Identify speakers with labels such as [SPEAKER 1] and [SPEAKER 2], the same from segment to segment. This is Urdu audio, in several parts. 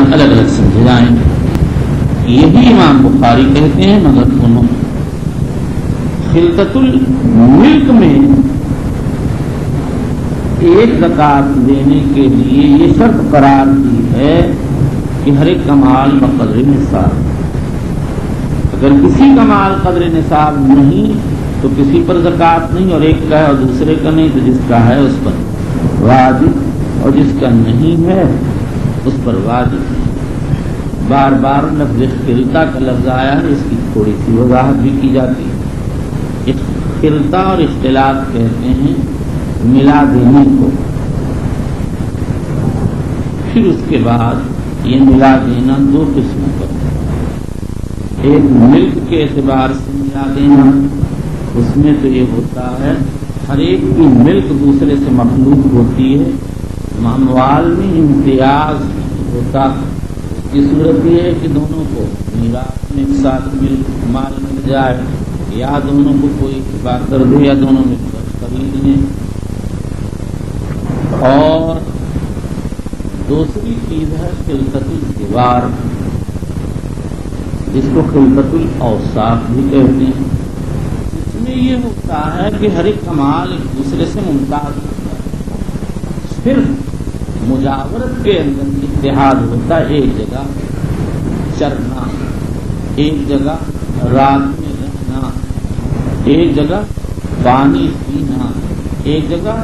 [SPEAKER 1] الفاظ الگ الگ سمجھے جائیں. یہی امام بخاری کہتے ہیں مگر انہوں خلقت الملک میں ایک زکوٰۃ دینے کے لیے یہ شرط قرار دی ہے کہ ہر ایک کا مال بقدر نصاب. اگر کسی کا مال قدر نصاب نہیں تو کسی پر زکوٰۃ نہیں، اور ایک کا ہے اور دوسرے کا نہیں تو جس کا ہے اس پر واجب اور جس کا نہیں ہے اس پر واجب. بار بار لفظ خلطہ کا لفظ آیا ہے، اس کی تھوڑی سی وضاحت بھی کی جاتی ہے. خلطہ اور اختلاط کہتے ہیں ملا دینے کو. پھر اس کے بعد یہ ملا دینا دو قسموں کا، ایک ملک کے اعتبار سے ملا دینا، اس میں تو یہ ہوتا ہے ہر ایک کی ملک دوسرے سے مخلوط ہوتی ہے، اموال میں امتیاز ہوتا. اس کی صورت یہ ہے کہ دونوں کو میراث میں ایک ساتھ مال مل جائے، یا دونوں کو کوئی بات کر دے یا دونوں مل کر خرید لیں. اور دوسری چیز ہے خلقت الجوار، جس کو خلقت الاوصاف بھی کہتے ہیں. اس میں یہ ہوتا ہے کہ ہر ایک کمال ایک دوسرے سے ممتاز ہوتا ہے، صرف مجاورت کے اندر اتحاد ہوتا ہے. ایک جگہ چرنا، ایک جگہ رات میں رہنا، ایک جگہ پانی پینا، ایک جگہ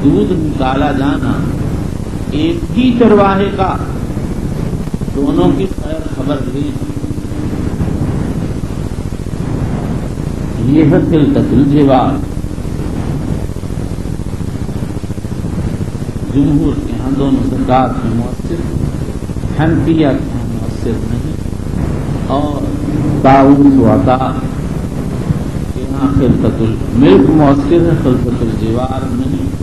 [SPEAKER 1] دودھ نکالا جانا، ایک ہی چرواہے کا دونوں کی خیر خبر لینا. یہ ہے خلقت الجوار. جمہور کے ہاں دونوں زکوٰۃ میں مؤثر، حنفیہ کے ہاں مؤثر نہیں، اور طاؤس و عطا کے ہاں خلقت الملک مؤثر ہے، خلقت الجوار نہیں.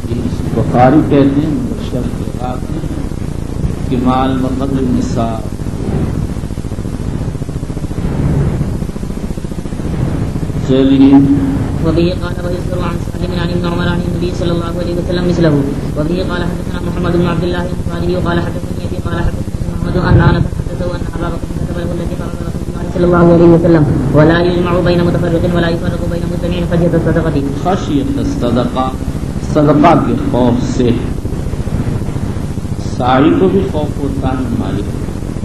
[SPEAKER 1] بخاری کہتے ہیں مگر شرط لگاتے ہیں کہ مال بقدر نصاب. چلیے.
[SPEAKER 2] وبه قال ويذكر عن سالم عن ابن عمر عن النبي صلى الله عليه وسلم مثله. وبه قال حدثنا محمد بن عبد الله البخاري وقال حدثني ابي قال حدثني محمد ان انس حدثه ان ابا بكر كتب له الذي فرض رسول الله صلى الله عليه وسلم ولا يجمع بين متفرق ولا يفرق بين مجتمع خشية الصدقة.
[SPEAKER 1] خشیت الصدقہ، صدقہ کے خوف سے. سائی کو بھی خوف ہوتا ہے،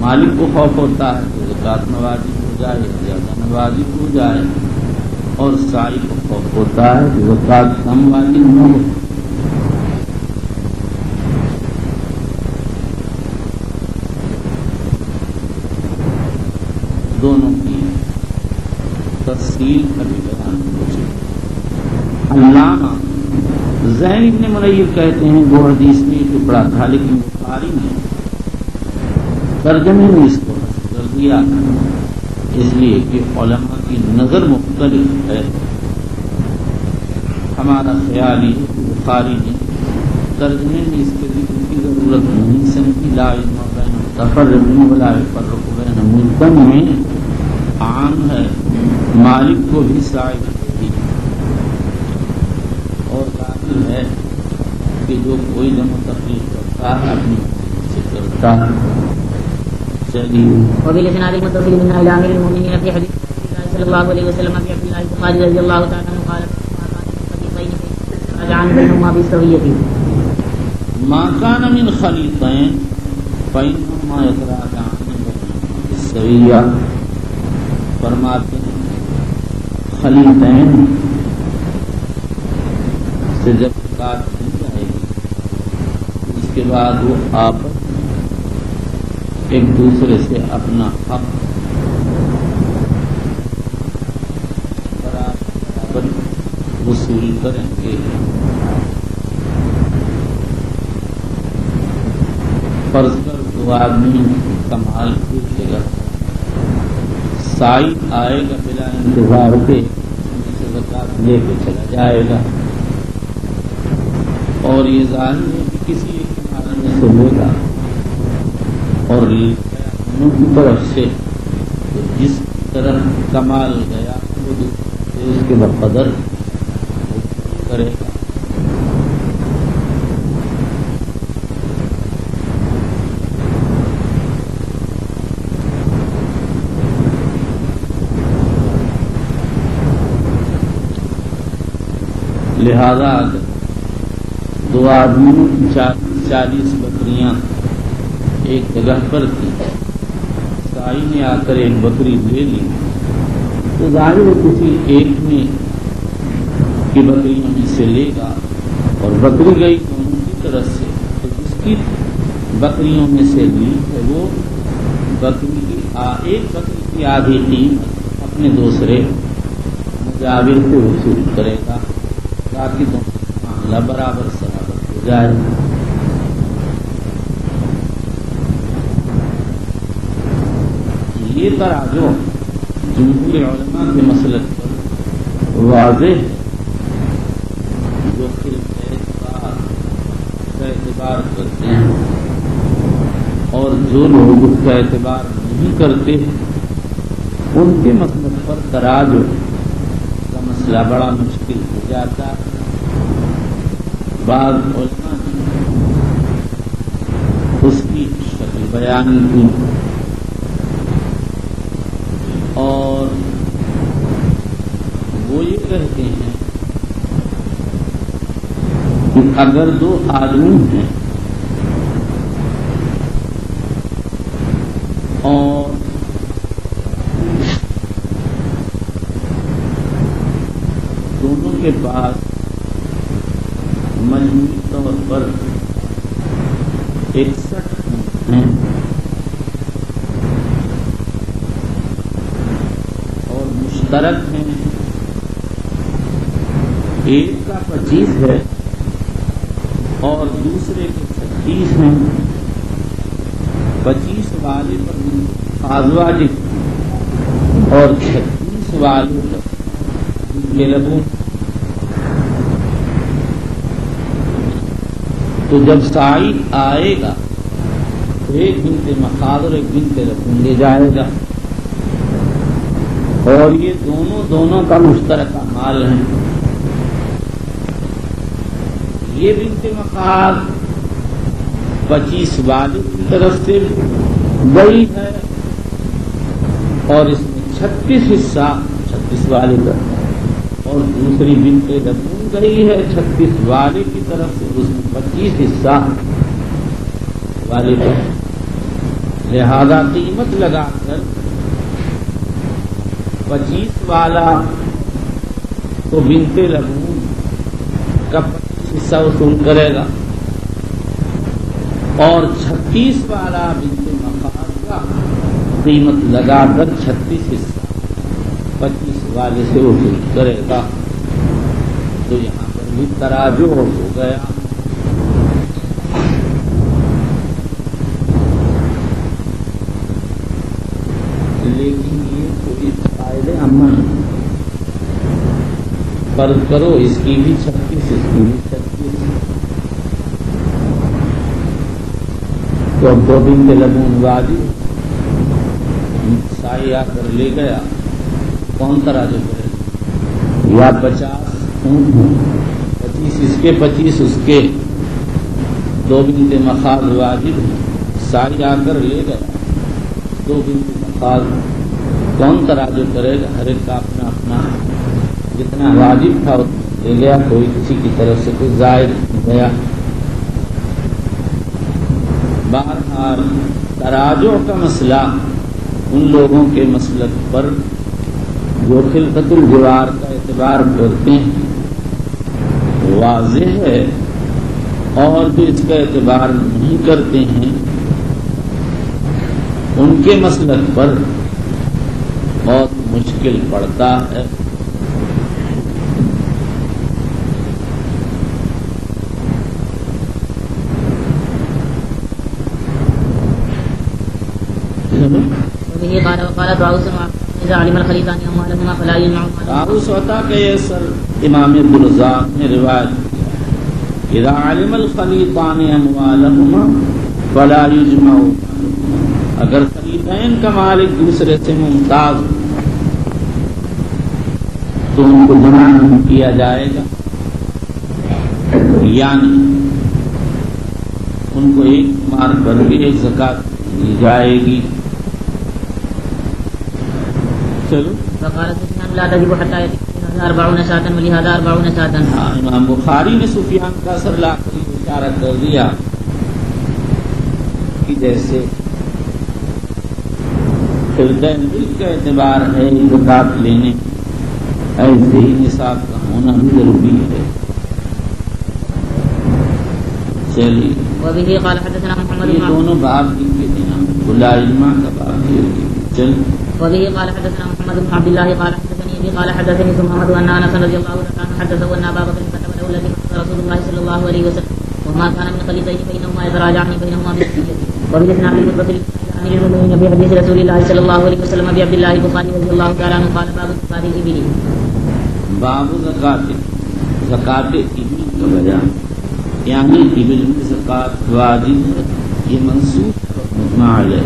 [SPEAKER 1] مالک کو خوف ہوتا ہے کہ زکوٰۃ نوازی ہو جائے، زیادہ نوازی ہو جائے، اور سائی کو خوف ہوتا ہے کہ زکوٰۃ کم واجب نہ ہو. دونوں کی تفصیل کا بھی بیان ہو چکا. علامہ زین ابن منیر کہتے ہیں وہ حدیث میں ٹکڑا تھا، لیکن بخاری نے ترجمے میں اس کو حذف کر دیا، اس لیے کہ علماء کی نظر مختلف ہے. ہمارا خیال یہ بخاری نے ترجمے میں اس کے ذکر کی ضرورت نہیں سمجھی. لا علم بین متفرق ولا یفرق بین مجتمع میں عام ہے، مالک کو بھی سائی اور ظاہر ہے کہ جو کوئی جمع تفریق کرتا ہے اپنی سے کرتا ہے. چلیے.
[SPEAKER 2] وبالاسناد المتصل من الى امير المؤمنين في حديث الله صلى الله عليه وسلم في عبد الله بن قادر رضي الله تعالى عنه قال راجعا بينهما بالسويه.
[SPEAKER 1] ما كان من خليطين فإنهما يتراجعان بالسويه. فرماتے ہیں خلیطین سے جب زکوٰۃ دی جائے گی اس کے بعد وہ آپس ایک دوسرے سے اپنا حق برابر وصول کریں گے. فرض کر دو آدمی کمال پوچھے گا، سائی آئے گا بلا انتظار کے زکوٰۃ لے کے چلا جائے گا، اور یہ ظاہر ہے کہ کسی ایک کمال میں سے لے گا اور دونوں کی طرف سے تو جس طرح کمال گیا وہ دوسرے اس کے بقدر کرے گا. لہذا دو آدمیوں کی 40 بکریاں ایک جگہ پر تھی، سائی نے آ کر ایک بکری لے لی تو ظاہر ہے کسی ایک میں کی بکریوں میں سے لے گا، اور بکری گئی دونوں کی طرف سے، تو جس کی بکریوں میں سے لی ہے وہ بکری کی ایک بکری کی آدھی قیمت اپنے دوسرے مجاور سے وصول کرے گا تاکہ دونوں کا معاملہ برابر سرابر ہو جائے۔ یہ تراجع جمہور علماء کے مسلک پر واضح ہے، جو اعتبار کرتے ہیں اور جو لوگ اس کا اعتبار نہیں کرتے ان کے مسلک پر تراجع کا مسئلہ بڑا مشکل ہو جاتا ہے۔ بعض علماء نے اس کی شکل بیان کی اور وہ یہ کہتے ہیں کہ اگر دو آدمی ہیں اور دونوں کے پاس مجموعی طور پر 61 ہیں اور مشترک ہیں، ایک کا 25 ہے اور دوسرے کے 36 ہیں، 25 والے پر ازواج اور 36 والے پر یہ لگوں، تو جب سائی آئے گا تو ایک بنت مخاض اور ایک بنت لبون لے جائے گا، اور یہ دونوں کا مشترکہ مال ہے۔ یہ بنت مخاض 25 والے کی طرف سے گئی ہے اور اس میں 36 حصہ 36 والے کا، اور دوسری بنت لبون گئی ہے 36 والے کی طرف سے، اس میں 25 حصہ والے کا، لہذا قیمت لگا کر 25 والا تو بنت لبون کا 25 حصہ وصول کرے گا اور 36 والا بنت مخاض کا قیمت لگا کر 36 حصہ 25 والے سے وصول کرے گا۔ تو یہاں پر بھی تراجع ہو گیا۔ لیکن یہ کوئی فائدے امن فرض کرو اس کی بھی 36 اس کی بھی 36، تو اب 2 دن کے لبون واجب سائی آ کر لے گیا، کون تراجع کرے؟ یا 50 25 اس کے 25 اس کے، 2 بنت مخاض واجب سائی آ کر لے گیا، 2 بنت مخاض، کون تراجع کرے گا؟ ہر ایک کا اپنا اپنا جتنا واجب تھا لے گیا، کوئی کسی کی طرف سے کوئی زائد گیا۔ بہرحال تراجع کا مسئلہ ان لوگوں کے مسلک پر جو خلقت الجوار کا اعتبار کرتے ہیں واضح ہے، اور جو اس کا اعتبار نہیں کرتے ہیں ان کے مسلک پر بہت مشکل پڑتا ہے۔ طاؤوس عطا کے سر امام عبدالرزاق نے روایت کیا، اذا علم الخلیطان اموالہما فلا یجمع، اگر خلیطین کا مال ایک دوسرے سے ممتاز تو ان کو جمع نہیں کیا جائے گا، یعنی ان کو ایک مار کر کے ایک زکات دی جائے گی۔ چلو
[SPEAKER 2] فقال سفيان لا تجب حتى يتم ولهذا 40 شاة ولهذا 40 شاة.
[SPEAKER 1] امام بخاری نے سفیان کا اثر لا کر اشارہ کر دیا کہ جیسے خردہ ملک کا اعتبار ہے زکات لینے، ایسے ہی نصاب کا ہونا بھی ضروری ہے. چلیے
[SPEAKER 2] وبه قال حدثنا محمد
[SPEAKER 1] یہ
[SPEAKER 2] بن
[SPEAKER 1] دونوں باب لکھے تھے نا، بلا علما کا باب یہ. چل
[SPEAKER 2] وبه قال حدثنا محمد بن عبد الله قال حدثني ابي قال حدثني محمد ان انس رضي الله عنه حدثه ان ابا بكر كتب له الذي قال رسول الله صلى الله عليه وسلم وما كان من خليطين بينهما يتراجعان بينهما بالسيئة. وبالاسناد المتصل عن المؤمنين بحديث رسول الله صلى الله عليه وسلم ابي عبد الله البخاري رضي الله تعالى عنه قال باب زكاة الابل.
[SPEAKER 1] باب زکات ابل کا بیان، یعنی ابل میں زکات واجب یہ منسوخ مجمع علیہ.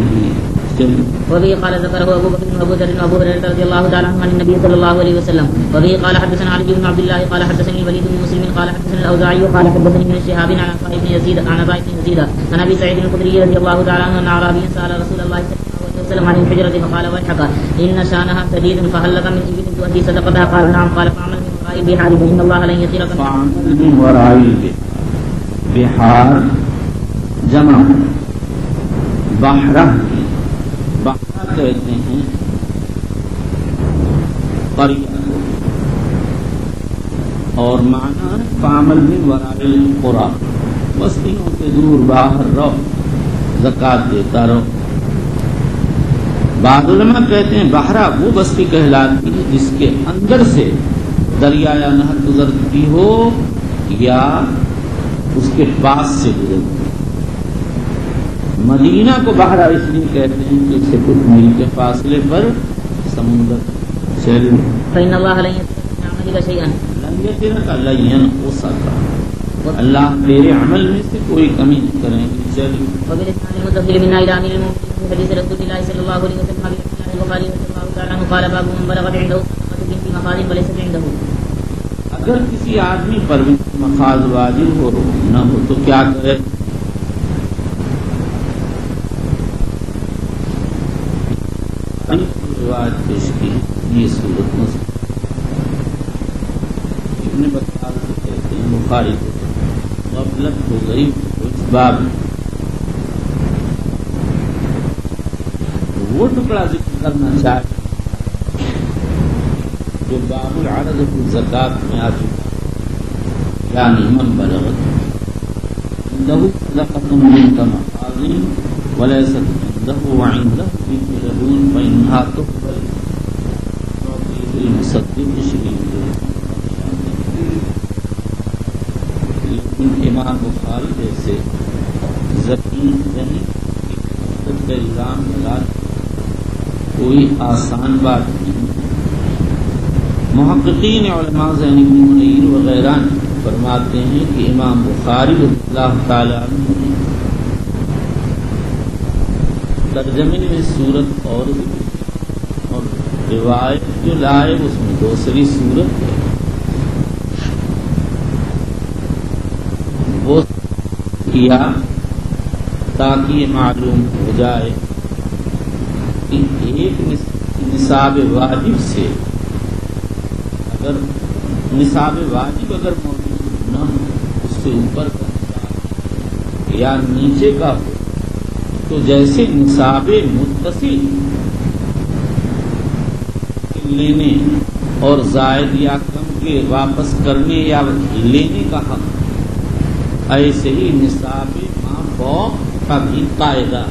[SPEAKER 2] وبه قال ذكره ابو بكر وابو ذر وابو هريره رضي الله تعالى عنهم عن النبي صلى الله عليه وسلم. وبه قال حدثنا علي بن عبد الله قال حدثني الوليد بن مسلم قال حدثنا الاوزاعي قال حدثني ابن شهاب عن عطاء بن يزيد عن عن ابي سعيد الخدري رضي الله تعالى عنه ان اعرابيا سال رسول الله صلى الله عليه وسلم عن الحجره فقال ويحك ان شانها شديد فهل لك من ابل تؤدي صدقتها؟ قال نعم. قال فاعمل من وراء البحار فان الله لن يطيرك.
[SPEAKER 1] فاعمل من وراء البحار جمع بحرہ، بحرہ کہتے ہیں قریہ، اور معنی فاعمل من وراء القرى، بستیوں سے دور باہر رہو، زکات دیتا رہو. بعض علماء کہتے ہیں بحرہ وہ بستی کہلاتی ہے جس کے اندر سے دریا یا نہر گزرتی ہو یا اس کے پاس سے گزرتی. مدینہ کو بحرہ اس لیے کہتے ہیں کہ اس سے کچھ میل کے فاصلے پر سمندر. چل
[SPEAKER 2] فإن الله لن يترك من عملك شيئا.
[SPEAKER 1] لن يترك لن ينقصك، اللہ تیرے عمل میں سے کوئی کمی نہیں کریں گے. چل
[SPEAKER 2] وبالإسناد المتصل من إلى أمير المؤمنين في حديث رسول الله صلى الله عليه وسلم أبي عبد الله البخاري رضي الله تعالى عنه قال باب من بلغت عنده صدقة بنت مخاض وليست عنده.
[SPEAKER 1] اگر کسی آدمی پر مخاض واجب ہو نہ ہو تو کیا کرے؟ روایت پیش کی یہ صورت ابن بطال کو کہتے ہیں بخاری کو غفلت ہو گئی اس باب وہ ٹکڑا ذکر کرنا چاہے جو باب العرض کی زکات میں آ چکا، یعنی من بلغت عنده صدقة بنت مخاض وليست عنده وعنده بنت لبون فإنها تقبل المصدق شریف. لیکن امام بخاری جیسے ذکی نہیں کا الزام لگا کوئی آسان بات نہیں. محققین علماء ذہن بن منیر وغیرہ فرماتے ہیں کہ امام بخاری رضی اللہ تعالی عنہ ترجمے میں صورت اور روایت جو لائے اس میں دوسری صورت ہے. وہ کیا تاکہ یہ معلوم ہو جائے کہ ایک نصاب واجب سے اگر نصاب واجب اگر موجود نہ ہو، اس سے اوپر کا نصاب یا نیچے کا ہو، تو جیسے نصاب متصل لینے اور زائد یا کم کے واپس کرنے یا لینے کا حق، ایسے ہی نصاب ما فوق کا بھی قاعدہ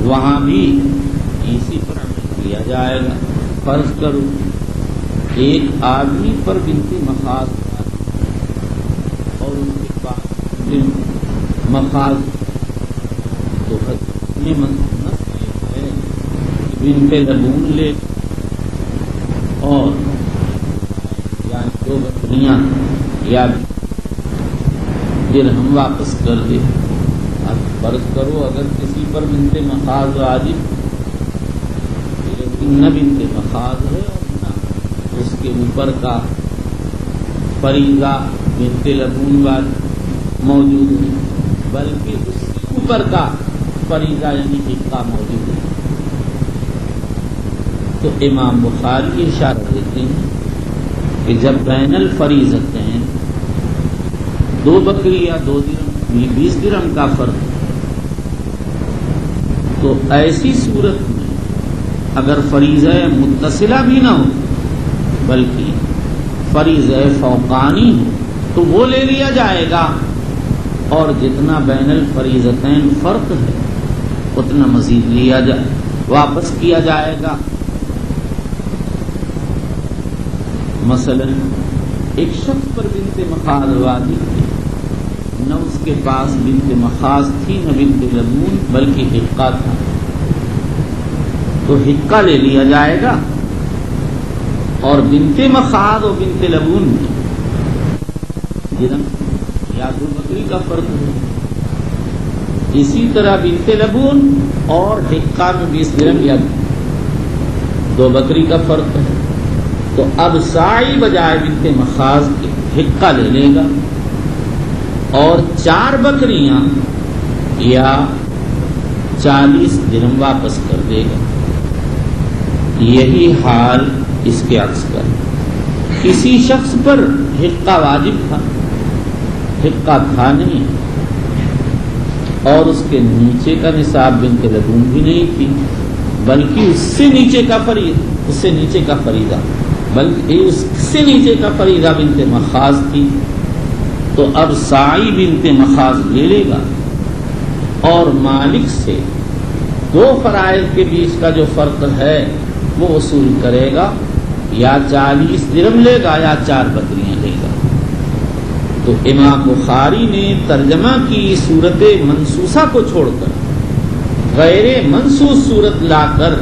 [SPEAKER 1] وہاں بھی اسی پر عمل کیا جائے گا. فرض کرو ایک آدمی پر بنت مخاض اور اس کے پاس مخاض تو یہ نص ہے کہ بنت لبون لے اور یعنی دو بکریاں یا درہم واپس کر دے. اب فرض کرو اگر کسی پر بنت مخاض واجب لیکن نہ بنت مخاض ہے اور نہ اس کے اوپر کا فریضہ بنت لبون واجب موجود ہے، بلکہ اس کے اوپر کا فریضہ یعنی حقہ موجود ہے، تو امام بخاری اشارہ دیتے ہیں کہ جب بین الفریضتین 2 بکری یا 2 درہم 20 درہم کا فرق، تو ایسی صورت میں اگر فریضہ متصلہ بھی نہ ہو بلکہ فریضہ فوقانی ہو تو وہ لے لیا جائے گا، اور جتنا بین الفریضتین فرق ہے اتنا مزید واپس کیا جائے گا۔ مثلا ایک شخص پر بنت مخاض واجب تھی، نہ اس کے پاس بنت مخاض تھی نہ بنت لبون بلکہ حقہ تھا، تو حقہ لے لیا جائے گا، اور بنت مخاض اور بنت لبون میں درہم یا 2 بکری کا فرق ہے، اسی طرح بنت لبون اور حقہ میں 20 درہم یا 2 بکری کا فرق ہے، تو اب سائی بجائے بنت مخاض کے حقہ لے لے گا اور 4 بکریاں یا 40 درہم واپس کر دے گا۔ یہی حال اس کے عکس کا ہے۔ کسی شخص پر حقہ واجب تھا، حقہ تھا نہیں، اور اس کے نیچے کا نصاب بنت لبون بھی نہیں تھی بلکہ اس سے نیچے کا فریضہ بلکہ اس سے نیچے کا فریضہ بنت مخاض تھی، تو اب سائی بنت مخاض لے لے گا اور مالک سے 2 فرائض کے بیچ کا جو فرق ہے وہ وصول کرے گا، یا 40 درہم لے گا یا 4 بکریاں لے گا۔ تو امام بخاری نے ترجمہ کی صورت منصوصہ کو چھوڑ کر غیر منصوص صورت لا کر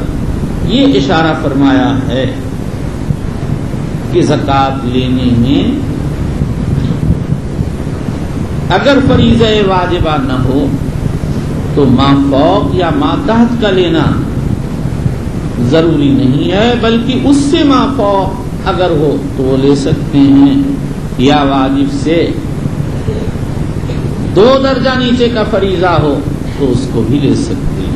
[SPEAKER 1] یہ اشارہ فرمایا ہے کہ زکوٰۃ لینے میں اگر فریضہ واجبہ نہ ہو تو ما فوق یا ما تحت کا لینا ضروری نہیں ہے، بلکہ اس سے ما فوق اگر ہو تو وہ لے سکتے ہیں، یا واجب سے 2 درجہ نیچے کا فریضہ ہو تو اس کو بھی لے سکتے ہیں۔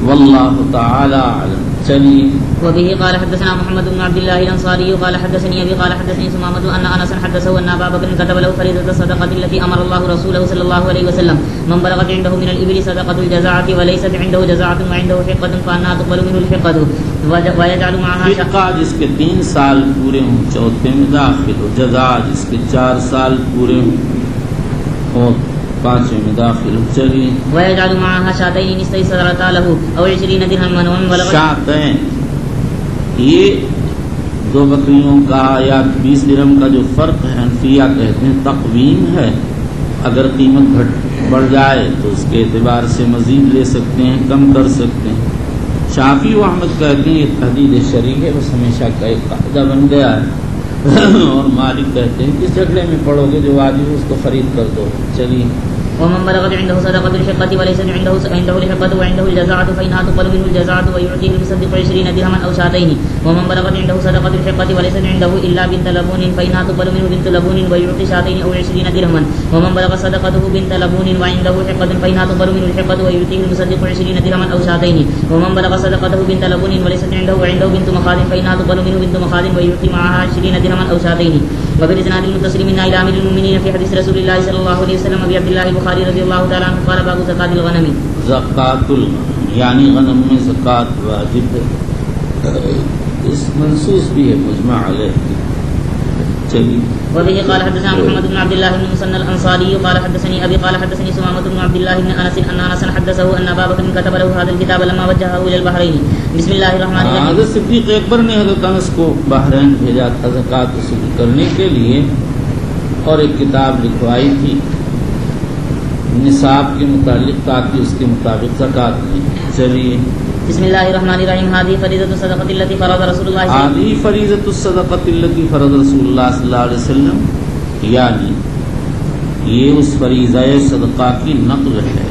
[SPEAKER 1] واللہ تعالی اعلم۔ چلیے۔
[SPEAKER 2] وبه قال حدثنا محمد بن عبد الله الانصاري قال حدثني ابي قال حدثني سمامة ان انس حدثه ان ابا بكر كتب له فريضة الصدقة التي امر الله رسوله صلى الله عليه وسلم من بلغت عنده من الابل صدقة الجزاعة وليست عنده جزاعة وعنده حقة فانها تقبل منه الحقة ويجعل معها
[SPEAKER 1] حقہ جس کے 3 سال پورے ہوں 4 میں داخل ہو، جزاء جس کے 4 سال پورے ہوں 5 میں داخل ہو۔ چلیے۔
[SPEAKER 2] ويجعل معها شاتين استيسرتا له او 20 درهما ومن بلغت
[SPEAKER 1] شاتين، یہ 2 بکریوں کا یا 20 درہم کا جو فرق ہے حنفیہ کہتے ہیں تقویم ہے، اگر قیمت بڑھ جائے تو اس کے اعتبار سے مزید لے سکتے ہیں، کم کر سکتے ہیں۔ شافعی و احمد کہتے ہیں یہ تحدید شرعی ہے، بس ہمیشہ کا ایک قاعدہ بن گیا ہے، اور مالک کہتے ہیں کس جھگڑے میں پڑو گے جو واجب ہے اس کو خرید کر دو۔ چلیے۔
[SPEAKER 2] ومن بلغت عنده صدقة الحقة وليس عنده الحقة وعنده الجزاعة فإنها تقبل منه الجزاعة ويعطيه المصدق 20 درهما أو شاتين. ومن بلغت عنده صدقة الحقة وليس عنده إلا بنت لبون فإنها تقبل منه بنت لبون ويعطي شاتين أو 20 درهما. ومن بلغ صدقته بنت لبون وعنده حقة فإنها تقبل منه الحقة ويعطيه المصدق 20 درهما أو شاتين. ومن بلغ صدقته بنت لبون وليست عنده وعنده بنت مخاض فإنها تقبل منه بنت مخاض ويعطي معها 20 درهما أو شاتين. وبالإسناد المتصل منا إلى أمير المؤمنين في حديث رسول الله صلى الله عليه وسلم أبي عبد الله البخاري رضي الله تعالى عنه قال باب زكاة الغنم.
[SPEAKER 1] زکوٰۃ الغنم یعنی غنم میں زکوٰۃ واجب ہے، اس منصوص بھی ہے مجمع علیہ۔ چلیے۔
[SPEAKER 2] وبه قال حدثنا محمد بن عبد الله بن مسنى الانصاري قال حدثني ابي قال حدثني سمامة بن عبد الله بن انس ان انس حدثه ان ابا بكر كتب له هذا الكتاب لما وجهه الى البحرين. بسم الله الرحمن الرحيم.
[SPEAKER 1] حضرت صدیق اکبر نے حضرت انس کو بحرین بھیجا تھا زکوٰۃ وصول کرنے کے لیے، اور ایک کتاب لکھوائی تھی نصاب کے متعلق تاکہ اس کے مطابق زکوٰۃ لیں۔ چلیے۔
[SPEAKER 2] بسم الله الرحمن الرحيم. هذه فريضة الصدقة التي فرض رسول الله
[SPEAKER 1] هذه فريضة الصدقة التي فرض رسول الله صلی اللہ علیہ وسلم، یعنی یہ اس فریضہ صدقہ کی نقل ہے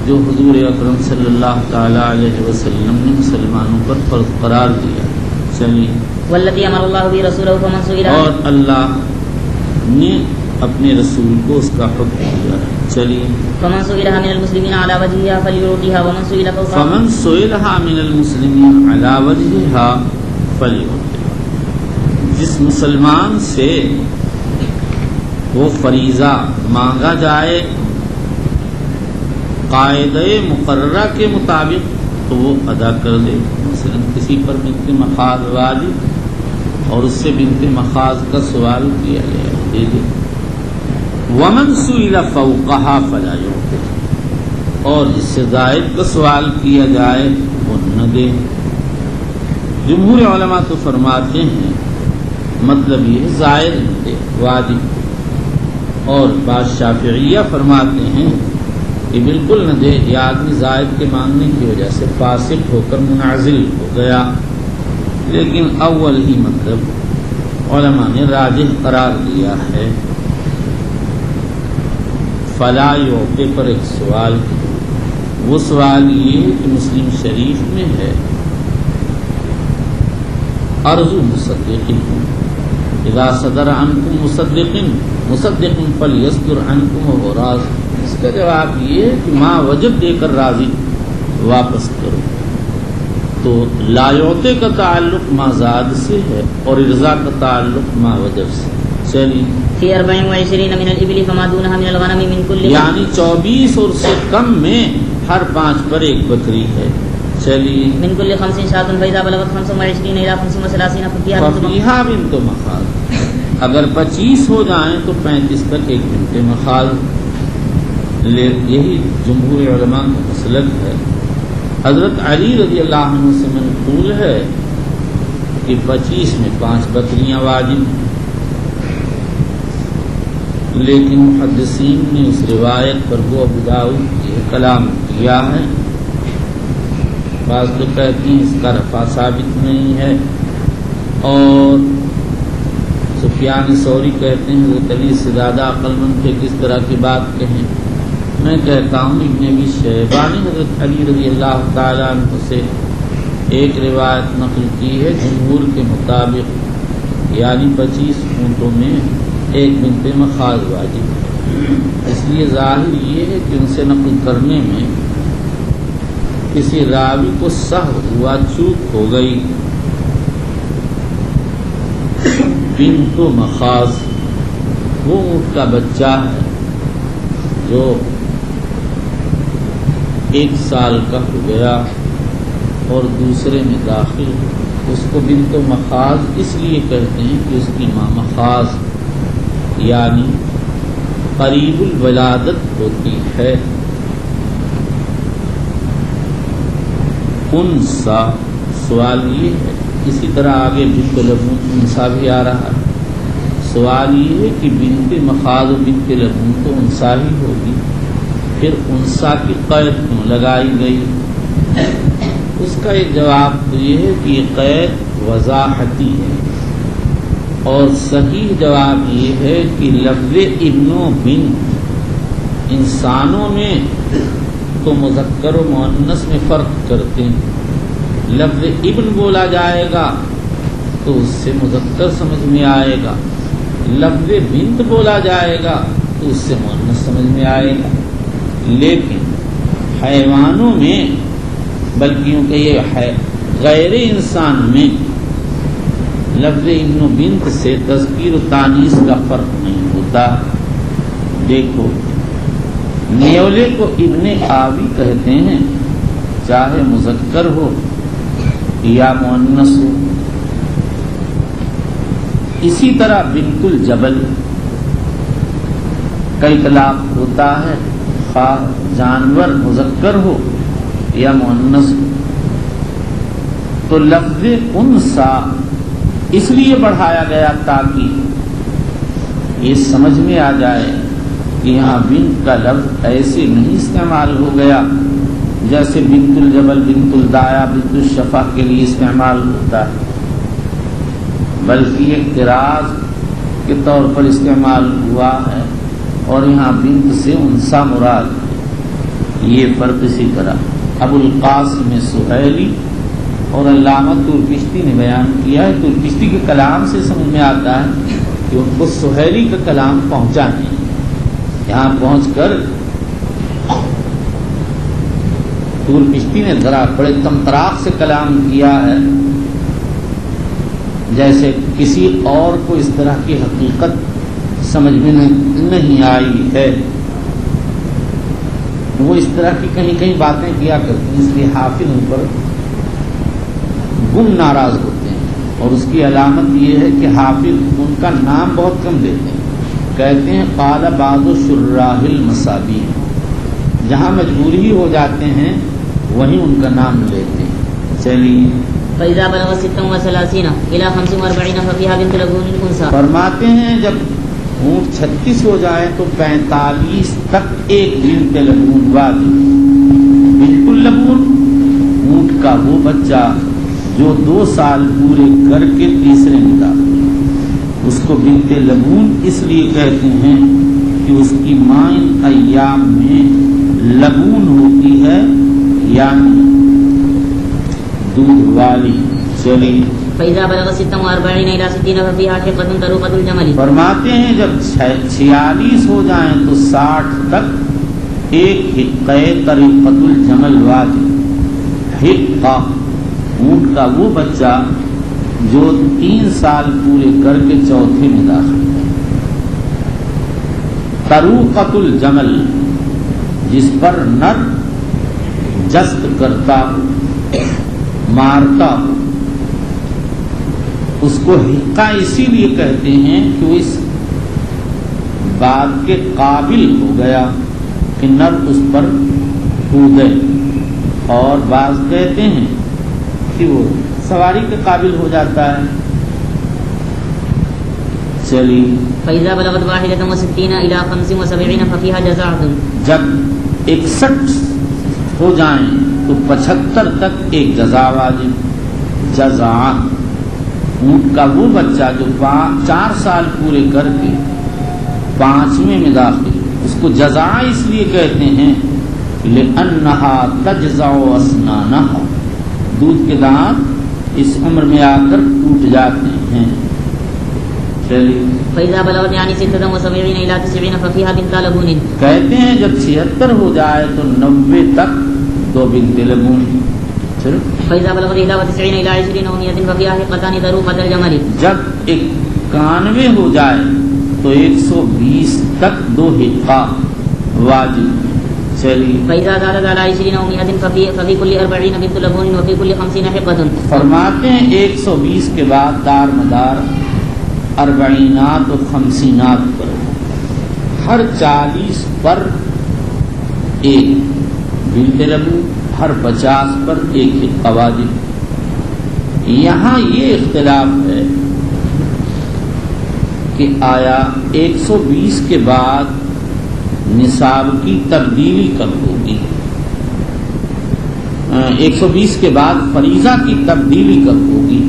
[SPEAKER 1] جو حضور اکرم صلی اللہ تعالی علیہ وسلم نے مسلمانوں پر فرض قرار دیا۔ چلیے۔
[SPEAKER 2] والتي امر الله به رسوله فمن سئل
[SPEAKER 1] اور اللہ نے اپنے رسول کو اس کا حکم دیا ہے۔ چلیے۔
[SPEAKER 2] فمن سئلها من المسلمين على وجهها فليعطيها ومن سئل فوقها
[SPEAKER 1] فمن سئلها من المسلمين على وجهها فليعطيها، جس مسلمان سے وہ فریضہ مانگا جائے قاعدہ مقررہ کے مطابق تو وہ ادا کر دے. مثلا کسی پر بنت مخاض واجب اور اس سے بنت مخاض کا سوال کیا گیا دے دے. ومن سئل فوقہا فلا یعطی، اور جس سے زائد کا سوال کیا جائے وہ نہ دے. جمہور علماء تو فرماتے ہیں مطلب یہ زائد نہ دے واجب، اور بعض شافعیہ فرماتے ہیں کہ بالکل نہ دے. یہ آدمی زائد کے مانگنے کی وجہ سے فاسق ہو کر منعزل ہو گیا، لیکن اول ہی مطلب علماء نے راجح قرار دیا ہے. فلا یعطی پر ایک سوال، وہ سوال یہ ہے کہ مسلم شریف میں ہے ارجو مصدق اذا صدر عنکم مصدق فلیصدر عنکم وهو راض. اس کا جواب یہ ہے کہ ما وجب دے کر راضی واپس کرو. تو لا یعطی کا تعلق ما زاد سے ہے اور ارضا کا تعلق ما وجب سے. چلیے
[SPEAKER 2] فی 24 من الابل فما دونها من الغنم من كل،
[SPEAKER 1] یعنی 24 اور سے کم میں ہر 5 پر ایک بکری ہے. چلیے
[SPEAKER 2] من كل 5 شاة فإذا بلغت 25 إلى 35
[SPEAKER 1] ففیہا بنت مخاض، اگر 25 ہو جائیں تو 35 تک ایک بنت مخاض. یہی جمہور علماء کا مسلک ہے. حضرت علی رضی اللہ عنہ سے منقول ہے کہ 25 میں 5 بکریاں واجب، لیکن محدثین نے اس روایت پر وہ ابو داؤد یہ کلام کیا ہے. بعض تو کہتے ہیں اس کا رفع ثابت نہیں ہے، اور سفیان ثوری کہتے ہیں حضرت علی سے زیادہ عقل مند تھے کس طرح کی بات کہیں. میں کہتا ہوں ابن ابی شیبہ نے حضرت علی رضی اللہ تعالیٰ عنہ سے ایک روایت نقل کی ہے جمہور کے مطابق، یعنی 25 اونٹوں میں ایک بنت مخاض واجب. اس لیے ظاہر یہ ہے کہ ان سے نقل کرنے میں کسی راوی کو سہو ہوا، چوک ہو گئی. بنت مخاض وہ اونٹ کا بچہ ہے جو 1 سال کا ہو گیا اور دوسرے میں داخل، اس کو بنت مخاض اس لیے کہتے ہیں کہ اس کی ماں مخاض یعنی قریب الولادت ہوتی ہے. انسا سوال یہ ہے، اسی طرح آگے بنت لبون انسا بھی آ رہا ہے. سوال یہ ہے کہ بنت مخاض و بنت لبون تو انسا ہی ہوگی، پھر انسا کی قید کیوں لگائی گئی؟ اس کا ایک جواب تو یہ ہے کہ یہ قید وضاحتی ہے، اور صحیح جواب یہ ہے کہ لفظ ابن و بنت انسانوں میں تو مذکر و مؤنث میں فرق کرتے ہیں. لفظ ابن بولا جائے گا تو اس سے مذکر سمجھ میں آئے گا، لفظ بنت بولا جائے گا تو اس سے مؤنث سمجھ میں آئے گا. لیکن حیوانوں میں بلکہ یوں کہ یہ ہے غیر انسان میں لفظ ابن و بنت سے تذکیر و تانیث کا فرق نہیں ہوتا. دیکھو نیولے کو ابن آوی کہتے ہیں چاہے مذکر ہو یا مؤنث ہو. اسی طرح بنت الجبل کا اطلاق ہوتا ہے خواہ جانور مذکر ہو یا مؤنث ہو. تو لفظ انسا اس لیے بڑھایا گیا تاکہ یہ سمجھ میں آ جائے کہ یہاں بنت کا لفظ ایسے نہیں استعمال ہو گیا جیسے بنت الجبل، بنت الدایا، بنت الشفا کے لیے استعمال ہوتا ہے، بلکہ اعتراض کے طور پر استعمال ہوا ہے اور یہاں بنت سے انسا مراد ہے. یہ فرق اسی طرح ابو القاسم سہیلی اور علامہ ترکشتی نے بیان کیا ہے. ترکشتی کے کلام سے سمجھ میں آتا ہے کہ ان کو سہیلی کا کلام پہنچا نہیں. یہاں پہنچ کر ترکشتی نے ذرا بڑے تمطراق سے کلام کیا ہے جیسے کسی اور کو اس طرح کی حقیقت سمجھ میں نہیں آئی ہے، وہ اس طرح کی کہیں کہیں باتیں کیا کرتے ہیں، اس لیے حافظ ان پر گم ناراض ہوتے ہیں، اور اس کی علامت یہ ہے کہ حافظ ان کا نام بہت کم دیتے ہیں، کہتے ہیں قال بعض شراح المصابی، جہاں مجبوری ہو جاتے ہیں وہیں ان کا نام لیتے ہیں۔ چلیے
[SPEAKER 2] فإذا بلغ 36 إلى 45 ففيها بنت لبون الأنثى،
[SPEAKER 1] فرماتے ہیں جب اونٹ 36 ہو جائے تو 45 تک ایک بنت لبون والی، بنت لبون اونٹ کا وہ بچہ جو 2 سال پورے کر کے تیسرے میں داخل، اس کو بنت لبون اس لیے کہتے ہیں کہ اس کی ماں ان ایام میں لبون ہوتی ہے، یعنی دودھ والی۔ چلی
[SPEAKER 2] فإذا بلغ 46 إلى 60 ففيها حقة طروقة الجمل،
[SPEAKER 1] فرماتے ہیں جب 46 ہو جائیں تو 60 تک ایک حقہ طریقۃ الجمل واجب، حقہ اونٹ کا وہ بچہ جو 3 سال پورے کر کے چوتھے میں داخل ہے، طروقۃ الجمل جس پر نر جست کرتا ہو، مارتا ہو، اس کو حقہ اسی لیے کہتے ہیں کہ وہ اس بات کے قابل ہو گیا کہ نر اس پر کودے، اور بعض کہتے ہیں کہ وہ سواری کے قابل ہو جاتا ہے۔ چلی
[SPEAKER 2] فإذا بلغت 61 إلى 75 ففيها جزاعة،
[SPEAKER 1] جب 61 ہو جائیں تو 75 تک ایک جزا واجب، جزا اونٹ کا وہ بچہ جو 4 سال پورے کر کے 5ویں میں داخل، اس کو جزا اس لیے کہتے ہیں لأنها تجزع أسنانها، دودھ کے دانت اس عمر میں آ کر ٹوٹ جاتے ہیں۔
[SPEAKER 2] فإذا بلغت يعني 76 إلى 90 ففيها بنت لبون،
[SPEAKER 1] کہتے ہیں جب 76 ہو جائے تو 90 تک 2 بنت لبون۔
[SPEAKER 2] فإذا بلغت 91 إلى 20 و100 ففيها حقتان طروقة الجمل، جب
[SPEAKER 1] 91 ہو جائے تو 120 تک 2 حقہ واجب۔ چلی
[SPEAKER 2] فإذا زادت على 20 و100 ففي كل 40 بنت لبون وفي كل 50 حقة،
[SPEAKER 1] فرماتے ہیں 120 کے بعد دار مدار 40 و 50 پر، ہر 40 پر ایک بنت لبون، ہر 50 پر ایک حقہ واجب۔ یہاں یہ اختلاف ہے کہ آیا 120 کے بعد نصاب کی تبدیلی کب ہوگی، 120 کے بعد فریضہ کی تبدیلی کب ہوگی؟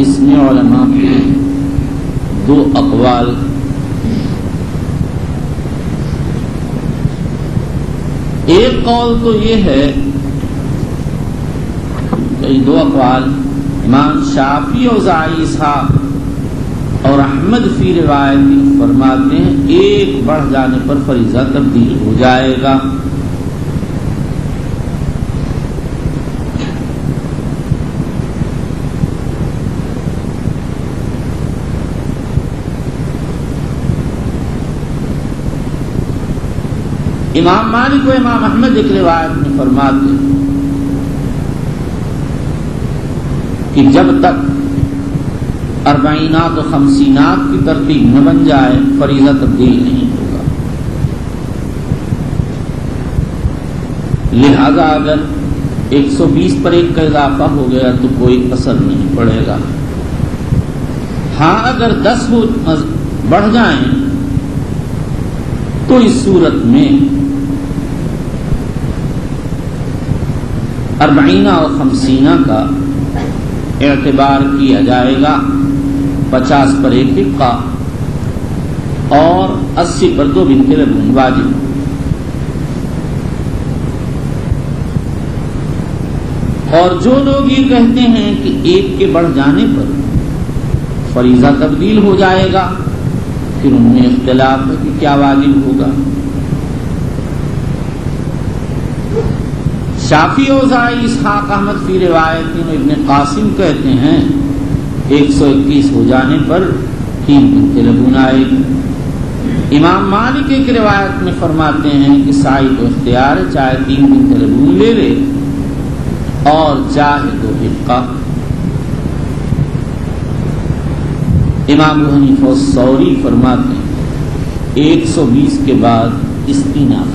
[SPEAKER 1] اس میں علماء کے 2 اقوال، ایک قول تو یہ ہے، 2 اقوال امام شافعی اور زائی صاحب اور احمد فی روایت فرماتے ہیں ایک بڑھ جانے پر فریضہ تبدیل ہو جائے گا، امام مالک و امام احمد ایک روایت میں فرماتے ہیں کہ جب تک 40 و 50 کی ترتیب نہ بن جائے فریضہ تبدیل نہیں ہوگا، لہذا اگر 120 پر ایک کا اضافہ ہو گیا تو کوئی اثر نہیں پڑے گا، ہاں اگر 10 بڑھ جائیں تو اس صورت میں 40 اور 50 کا اعتبار کیا جائے گا، 50 پر ایک حقہ اور 80 پر 2 بنت لبون واجب۔ اور جو لوگ یہ کہتے ہیں کہ ایک کے بڑھ جانے پر فریضہ تبدیل ہو جائے گا، پھر ان میں اختلاف ہے کہ کیا واجب ہوگا۔ شافعی اوزاعی اسحاق احمد فی روایت ابن قاسم کہتے ہیں 121 ہو جانے پر 3 بنت لبون آئے گی۔ امام مالک ایک روایت میں فرماتے ہیں کہ سائی کو اختیار ہے، چاہے 3 بنت لبون لے لے اور چاہے 2 حقہ۔ امام ابو حنیفہ الثوری فرماتے ہیں 120 کے بعد استیناف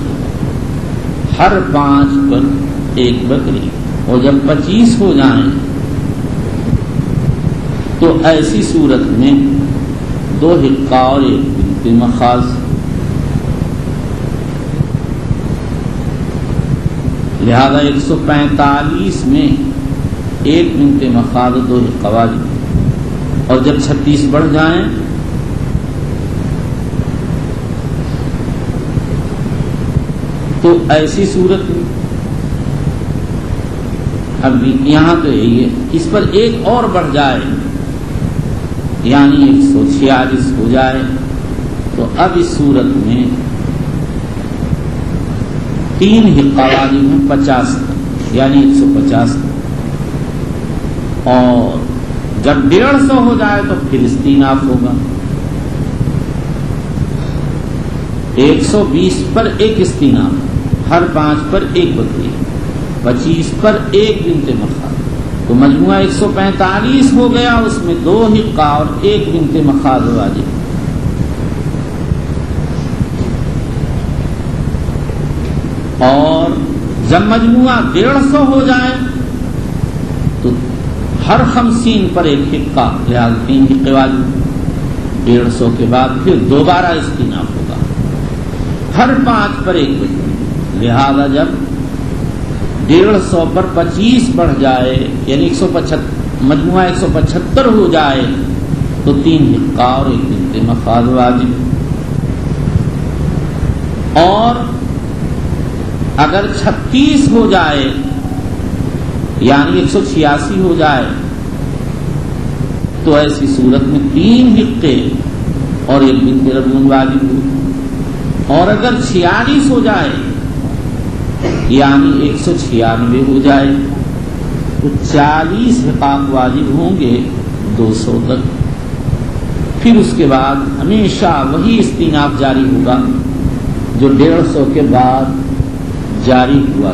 [SPEAKER 1] ہر 5 پر 1 بکری، اور جب 25 ہو جائیں تو ایسی صورت میں 2 حقہ اور 1 بنت مخاض۔ لہذا 145 میں 1 بنت مخاض 2 حقہ واجب، اور جب 36 بڑھ جائیں تو ایسی صورت میں اب یہاں تو یہی ہے، اس پر 1 اور بڑھ جائے یعنی 146 ہو جائے تو اب اس صورت میں 3 حقہ واجب ہیں 50 یعنی 150، اور جب 150 ہو جائے تو پھر استیناف ہوگا۔ 120 پر 1 استیناف، ہر 5 پر 1 بکری، 25 پر 1 بنت مخاض، تو مجموعہ 145 ہو گیا، اس میں 2 حقہ اور 1 بنت مخاض واجب۔ اور جب مجموعہ 150 ہو جائے تو ہر 50 پر 1 حقہ، لہذا 3 حقے واجب۔ 150 کے بعد پھر دوبارہ استیناف ہوگا، ہر 5 پر 1 بکری، لہذا جب 150 پر 25 بڑھ جائے یعنی 175 مجموعہ 175 ہو جائے تو 3 حقہ اور 1 بنت مخاض واجب۔ اور اگر 36 ہو جائے یعنی 186 ہو جائے تو ایسی صورت میں 3 حقے اور 1 بنت لبون واجب ہو، اور اگر 46 ہو جائے یعنی 196 ہو جائے تو 40 حقاق واجب ہوں گے 200 تک۔ پھر اس کے بعد ہمیشہ وہی استیناف جاری ہوگا جو 150 کے بعد جاری ہوا۔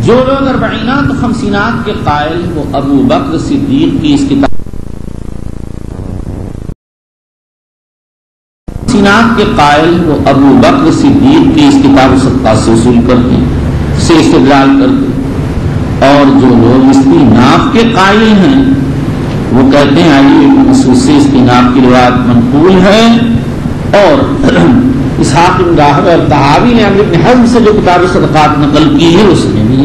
[SPEAKER 1] جو لوگ 40 و 50 کے قائل وہ ابو بکر صدیق کی اس کتاب کے قائل وہ ابو بکر صدیق کی اس کتاب صدقہ سے اصول کرتے ہیں، سے استدلال کرتے ہیں، اور جو لوگ استیناف کے قائل ہیں وہ کہتے ہیں علی بن مسعود سے استیناف کی روایت منقول ہے، اور اسحاق بن راہوی اور طحاوی نے عمرو بن حزم سے جو کتاب صدقات نقل کی ہے اس میں بھی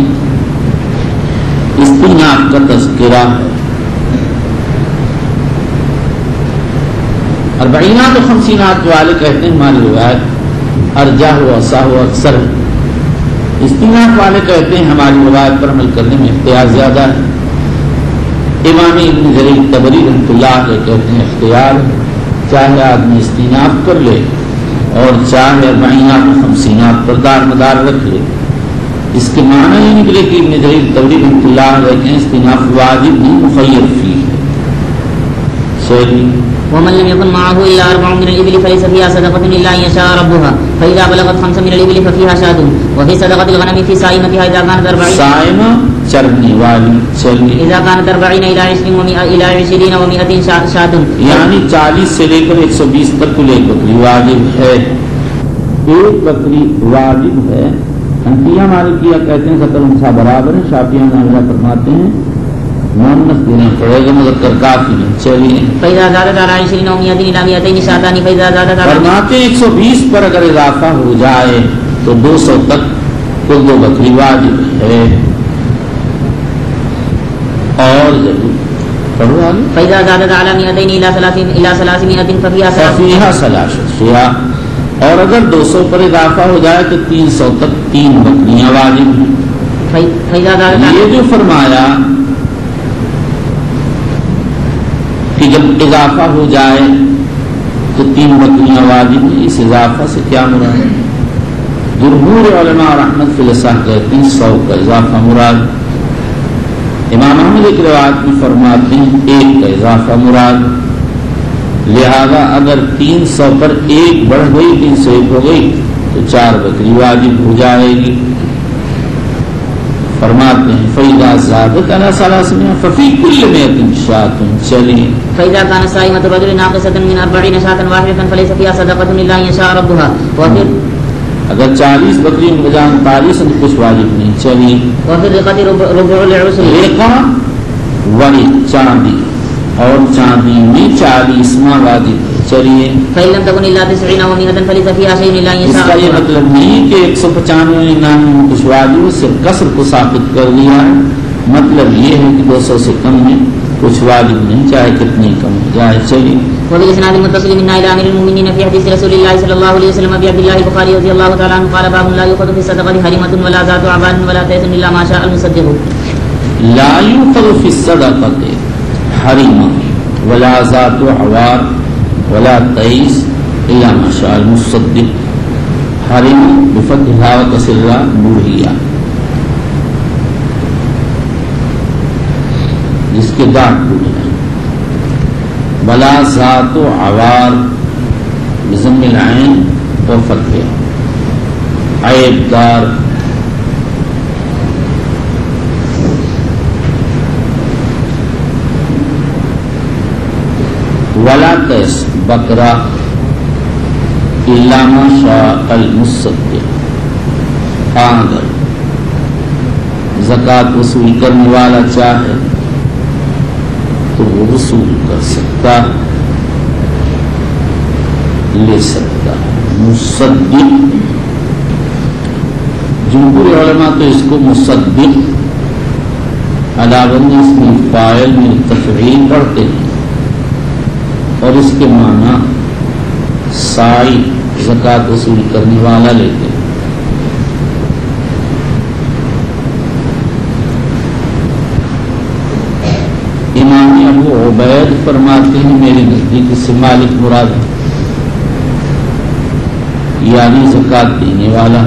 [SPEAKER 1] استیناف کا تذکرہ ہے۔ 40 و 50 والے کہتے ہیں ہماری روایت ارجح و اصح و اکثر ہے، استیناف والے کہتے ہیں ہماری روایت پر عمل کرنے میں اختیار زیادہ ہے۔ امام ابن جریر طبری رحمۃ اللہ علیہ کہتے ہیں اختیار ہے، چاہے آدمی استیناف کر لے اور چاہے 40 و 50 پر دار مدار رکھ لے۔ اس کے معنی یہ نکلے کہ ابن جریر طبری رحمۃ اللہ علیہ کہتے ہیں استیناف واجب نہیں مخیر فی ہے۔
[SPEAKER 2] ومن لم يكن معه الا 4 من الابل فليس فيها صدقه الا ان يشاء ربها، فاذا بلغت 5 من الابل ففيها شاة، وفي صدقه الغنم في صائمتها اذا كانت 40
[SPEAKER 1] صائمہ چرنے والی چرنے
[SPEAKER 2] اذا كانت 40 الى 20 الى 20 و100 شاة،
[SPEAKER 1] یعنی 40 سے لے کر 120 تک کل 1 بکری واجب ہے۔ 1 بکری واجب ہے۔ حنفیہ مالکیہ کہتے ہیں ذکر انثی برابر ہے، شافعیہ حنابلہ فرماتے ہیں مؤنث دینا پڑے گا، مذکر کافی ہے۔ چلیے
[SPEAKER 2] فإذا زادت على 20 و 100 إلى 200 شاتان، فإذا زادت على
[SPEAKER 1] فرماتے 120 پر اگر اضافہ ہو جائے تو 200 تک کل 2 بکری واجب ہے۔ اور ضرور پڑھو آگے
[SPEAKER 2] فإذا زادت على 200 إلى 300
[SPEAKER 1] ففيها 3 شیاء، اور اگر 200 پر اضافہ ہو جائے تو 300 تک 3 بکریاں واجب ہیں۔
[SPEAKER 2] فإذا زادت
[SPEAKER 1] یہ جو فرمایا کہ جب اضافہ ہو جائے تو 3 بکریاں واجب ہیں، اس اضافہ سے کیا مراد ہے؟ جمہور علماء رحمت فی الصح کہتے ہیں 100 کا اضافہ مراد. امام احمد ایک روایت میں فرماتے ہیں 1 کا اضافہ مراد. لہذا اگر 300 پر 1 بڑھ گئی 301 ہو گئی تو 4 بکری واجب ہو جائے گی. فرماتے ہیں فَإِذَا زَادَتْ عَلَىٰ 300 فَفِي كُلِّ 100 شَاةٌ چلیے.
[SPEAKER 2] فإذا كان صائمة الرجل ناقصة من 40 شاة واحدة فليس فيها صدقة إلا أن يشاء ربها. وفي
[SPEAKER 1] اگر 40 بکری بجان 40 تو کچھ واجب نہیں. چلیے.
[SPEAKER 2] وفي الرقة ربع العشر.
[SPEAKER 1] رقہ ولی چاندی اور چاندی میں 40واں واجب. چلیے.
[SPEAKER 2] فإن لم تكن إلا 90 و100 فليس فيها شيء إلا أن
[SPEAKER 1] اس
[SPEAKER 2] يشاء
[SPEAKER 1] کا یہ
[SPEAKER 2] ربها.
[SPEAKER 1] مطلب نہیں کہ 195 انعام میں کچھ واجب سے کسر کو ثابت کر دیا ہے. مطلب یہ ہے کہ 200 سے کم میں کچھ واجب نہیں چاہے کتنی کم ہو جائے. چلیے.
[SPEAKER 2] وبالإسناد المتصل منا إلى أمير المؤمنين في حديث رسول الله صلى الله عليه وسلم أبي عبد الله البخاري رضي الله تعالى عنه قال باب لا يؤخذ في الصدقة حريمة ولا ذات عباد ولا تيس إلا ما شاء المصدق.
[SPEAKER 1] لا يؤخذ في الصدقة حريمة ولا ذات عوار ولا تيس إلا ما شاء المصدق. حريمة بفتحها وكسرها نورية جس کے دانت ٹوٹے ہیں. ولا ذات و عوار بضم العین و فتح عیب دار. ولا تیس بکرا الا ما شاء المصدق. اگر زکوٰۃ وصول کرنے والا چاہے تو وہ وصول کر سکتا لے سکتا. مصدق جمہور علماء تو اس کو مصدق علاوہ اس میں فاعل میں تفعیل پڑھتے ہیں اور اس کے معنی سائی زکوٰۃ وصول کرنے والا لیتے ہیں. امام ابو عبید فرماتے ہیں میرے نزدیک اس سے مالک مراد ہے یعنی زکوٰۃ دینے والا.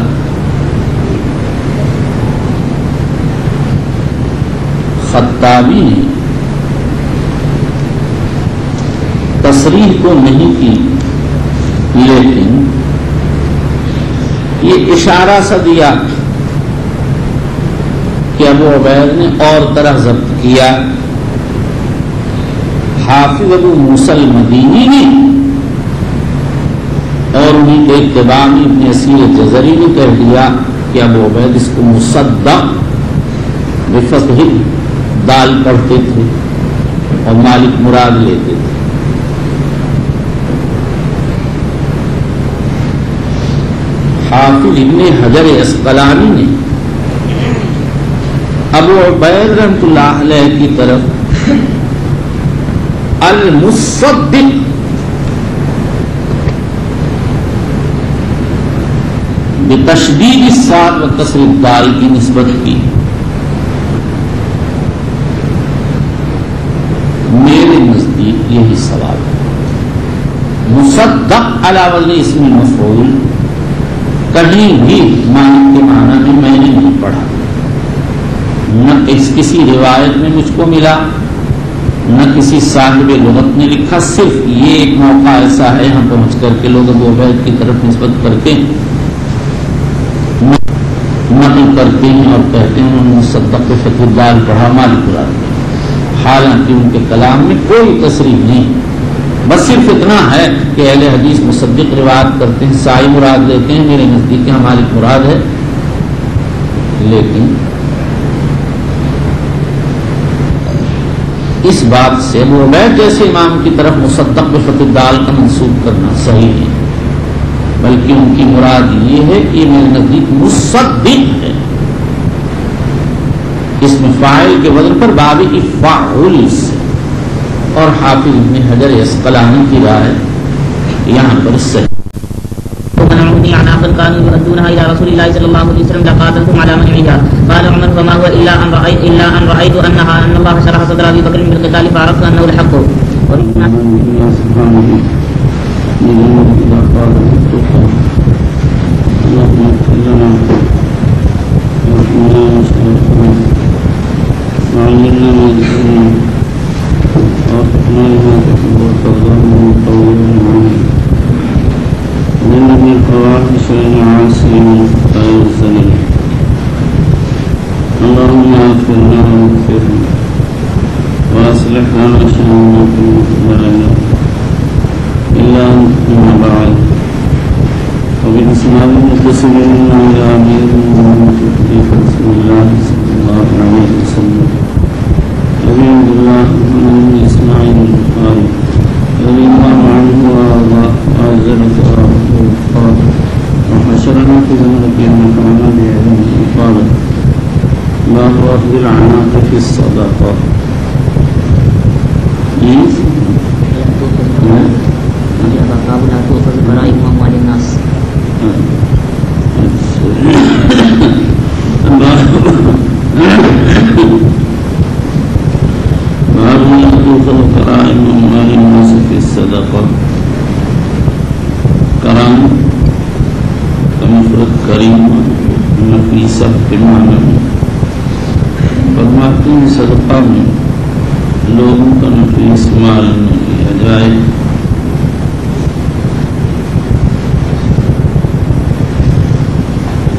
[SPEAKER 1] خطابی نے تصریح کو نہیں کی لیکن یہ اشارہ سا دیا کہ ابو عبید نے اور طرح ضبط کیا. حافظ ابو موسیٰ المدینی نے اور انہیں کے اتباع میں ابن اسیر جزری نے کہہ دیا کہ ابو عبید اس کو مصدق بفتح دال پڑھتے تھے اور مالک مراد لیتے تھے. حافظ ابن حجر عسقلانی نے ابو عبید رحمۃ اللہ علیہ کی طرف المصدق بتشدید الصاد و کسر الدال کی نسبت کی. میرے نزدیک یہی سوال ہے. مصدق علی وزن اسم مفعول کہیں بھی مالک کے معنی میں میں نے نہیں پڑھا، نہ کسی روایت میں مجھ کو ملا، نہ کسی صاحب لغت نے لکھا. صرف یہ ایک موقع ایسا ہے یہاں پہنچ کر کے لوگ ابو عبید کی طرف نسبت کر کے نقل کرتے ہیں اور کہتے ہیں انہوں نے مصدق فتح الدال پڑھا مالک مراد، حالانکہ ان کے کلام میں کوئی تصریح نہیں. بس صرف اتنا ہے کہ اہل حدیث مصدق روایت کرتے ہیں سائی مراد لیتے ہیں. میرے نزدیک یہاں مالک مراد ہے، لیکن اس بات سے ابو عبید جیسے امام کی طرف مصدق بفتح الدال کا منسوب کرنا صحیح ہے، بلکہ ان کی مراد یہ ہے کہ میرے نزدیک مصدق ہے. اس میں فاعل کے وزن پر باب افعل سے، اور حافظ ابن حجر عسقلانی کی رائے یہاں پر صحیح.
[SPEAKER 2] ومنعني عناقا كانوا يؤدونها الى رسول الله صلى الله عليه وسلم لقاتلتم على منعها. قال عمر فما هو الا ان رايت ان الله شرح صدر ابي بكر بالقتال فعرفت انه الحق. اللهم صل
[SPEAKER 1] عصيم غير سليم اللهم اغفر لنا واغفرنا واصلح لنا شأننا كله إلا أما بعد وبالإسلام المتصل إلى أمير المؤمنين رسول الله صلى الله عليه وسلم نبي الله محمد بن إسماعيل البخاري رضي الله عنه وأرضاه وعزل ثوابه وحشرنا في زمرة محمد عليه قال باب أخذ العناق في الصدقة.
[SPEAKER 2] باب لا تؤخذ غرائب أموال الناس.
[SPEAKER 1] باب لا تؤخذ غرائب أموال الناس في الصدقة. کرام کا مفرد کریم نفیسہ کے معنی میں فرماتے ہیں صدقہ میں لوگوں کا نفیس مال نہ لیا جائے.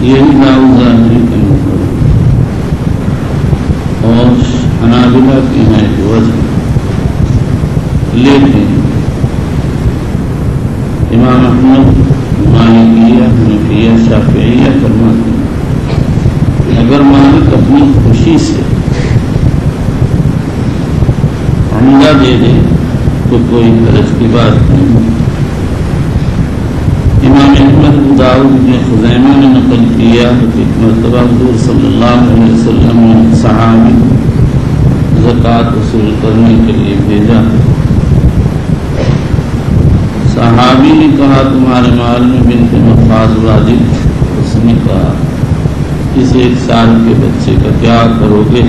[SPEAKER 1] یہی دعوی ظاہری کا مطلب اور حنابلہ کی ہے وجہ، لیکن امام احمد مالکیہ حنفیہ شافعیہ فرماتے ہیں اگر مالک اپنی خوشی سے عمدہ دے دے تو کوئی حرج کی بات نہیں. امام احمد داؤد بن خزیمہ نے نقل کیا کہ ایک مرتبہ حضور صلی اللہ علیہ وسلم نے صحابی زکوٰۃ وصول کرنے کے لیے بھیجا. صحابی نے کہا تمہارے مال میں بنت مخاض واجب. اس نے کہا اس 1 سال کے بچے کا کیا کرو گے؟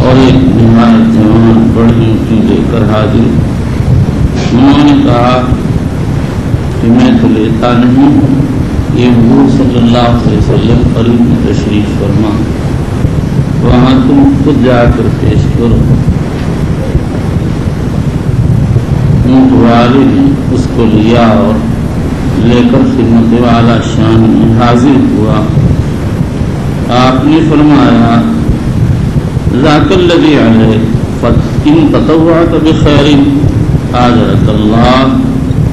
[SPEAKER 1] اور ایک نہایت جوان بڑی اونٹی لے کر حاضر. انہوں نے کہا کہ میں تو لیتا نہیں، یہ حضور صلی اللہ علیہ وسلم قریب میں تشریف فرما، وہاں تم خود جا کر پیش کرو. اونٹ والے نے اس کو لیا اور لے کر خدمت والا شان میں حاضر ہوا. آپ نے فرمایا ذاک الذی علیہ فإن تطوعت بخیر آجرک اللہ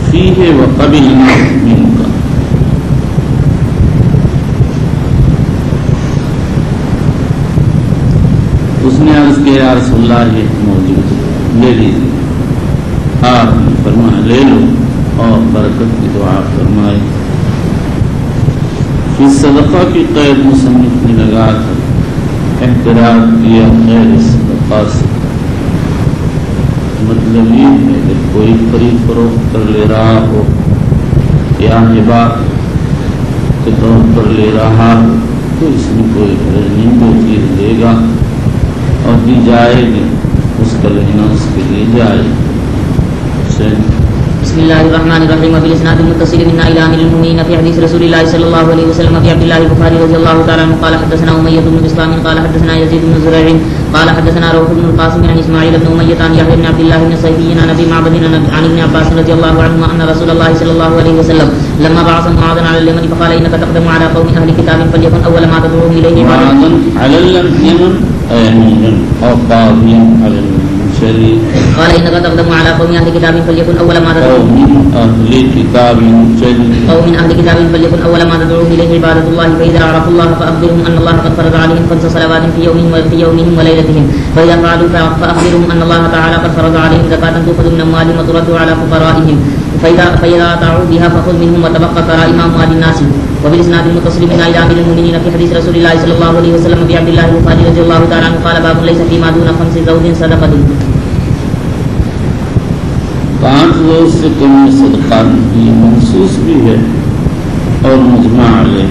[SPEAKER 1] فیہ وقبلنا منک. اس نے عرض کیا یا رسول اللہ یہ موجود لے لیجیے. آپ نے فرمایا لے لو اور برکت کی دعا فرمائے. اس صدقہ کی قید مصنف نے لگا کر احتراز کیا غیر صدقہ سے. مطلب یہ ہے کہ کوئی خرید فروخت کر لے رہا ہو یا ہبہ کے طور پر لے رہا ہو تو اس میں کوئی حرج نہیں. جو چیز دے گا اور دی جائے گی اس کا لینا اس کے لیے جائے.
[SPEAKER 2] بسم الله الرحمن الرحيم. وبالاسناد المتصل منا الى امير المؤمنين في حديث رسول الله صلى الله عليه وسلم في عبد الله البخاري رضي الله تعالى عنه قال حدثنا اميه بن بسطام قال حدثنا يزيد بن زريع قال حدثنا روح بن القاسم عن اسماعيل بن اميه عن يحيى بن عبد الله بن صيفي عن ابي معبد عن ابن عباس رضي الله عنهما ان رسول الله صلى الله عليه وسلم لما بعث معاذا على اليمن فقال انك تقدم على قوم اهل كتاب فليكن اول ما تدعوهم اليه
[SPEAKER 1] معاذا على اليمن اميرا او قاضيا على الشريف.
[SPEAKER 2] قال انك تقدم على قوم اهل كتاب فليكن اول ما تدعوهم
[SPEAKER 1] أهل كتاب
[SPEAKER 2] أو من أهل كتاب فليكن أول ما تدعوهم إليه عبادة الله فإذا عرفوا الله فأخبرهم أن الله قد فرض عليهم 5 صلوات في يومهم وليلتهم فإذا فعلوا فأخبرهم أن الله تعالى قد فرض عليهم زكاة تؤخذ من أموالهم وترد على فقرائهم فإذا أطاعوا بها فخذ منهم وتبقى كرائم أموال الناس. وبالإسناد المتصل منا إلى أمير المؤمنين في حديث رسول الله صلى الله عليه وسلم في عبد الله البخاري رضي الله تعالى عنه قال باب ليس فيما دون 5 زوج صدقة.
[SPEAKER 1] 5 روز سے کم صدقہ کی منصوص بھی ہے اور مجمع علیہ.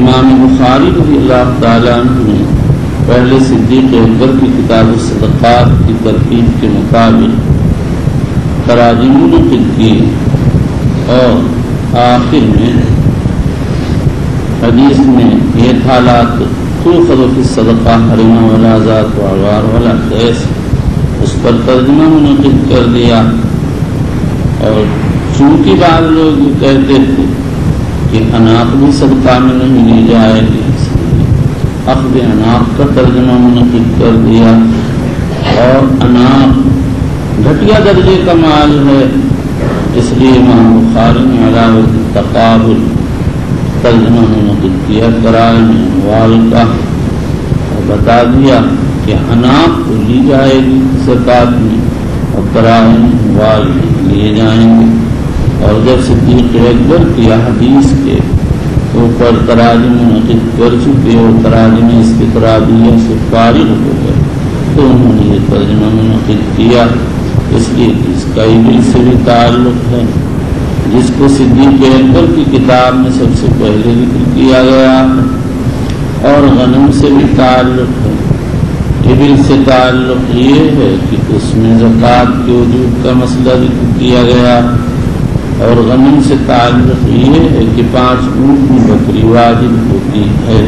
[SPEAKER 1] امام بخاری رضی اللہ تعالیٰ عنہ نے پہلے صدیق اکبر کی کتاب الصدقات کی ترتیب کے مطابق تراجم نقل کی اور آخر میں حدیث میں یہ حالات تؤخذ فی الصدقہ حرم ولا ذات وعوار ولا قیس اس پر ترجمہ منعقد کر دیا. اور چونکہ بعض لوگ کہتے تھے کہ اناق بھی صدقہ میں نہیں لی جائے گی، اخذ اناق کا ترجمہ منعقد کر دیا، اور اناق گھٹیا درجے کا مال ہے، اس لیے امام بخاری نے علاوہ تقابل ترجمہ منعقد کیا قرائن اموال کا، اور بتا دیا کہ اناق کو لی جائے گی زکوٰۃ میں اور قرائن اموال لیے جائیں گے۔ اور جب صدیق اکبر کی حدیث کے اوپر تراجم منعقد کر چکے اور تراجم استقرابیہ سے فارغ ہو گئے تو انہوں نے یہ ترجمہ منعقد کیا، اس لیے اس کا ابل سے بھی تعلق ہے، جس کو صدیق اکبر کی کتاب میں سب سے پہلے ذکر کیا گیا ہے، اور غنم سے بھی تعلق ہے۔ ابل سے تعلق یہ ہے کہ اس میں زکوٰۃ کے وجوب کا مسئلہ ذکر کیا گیا، اور غنم سے تعلق یہ ہے کہ 5 اونٹ کی بکری واجب ہوتی ہے۔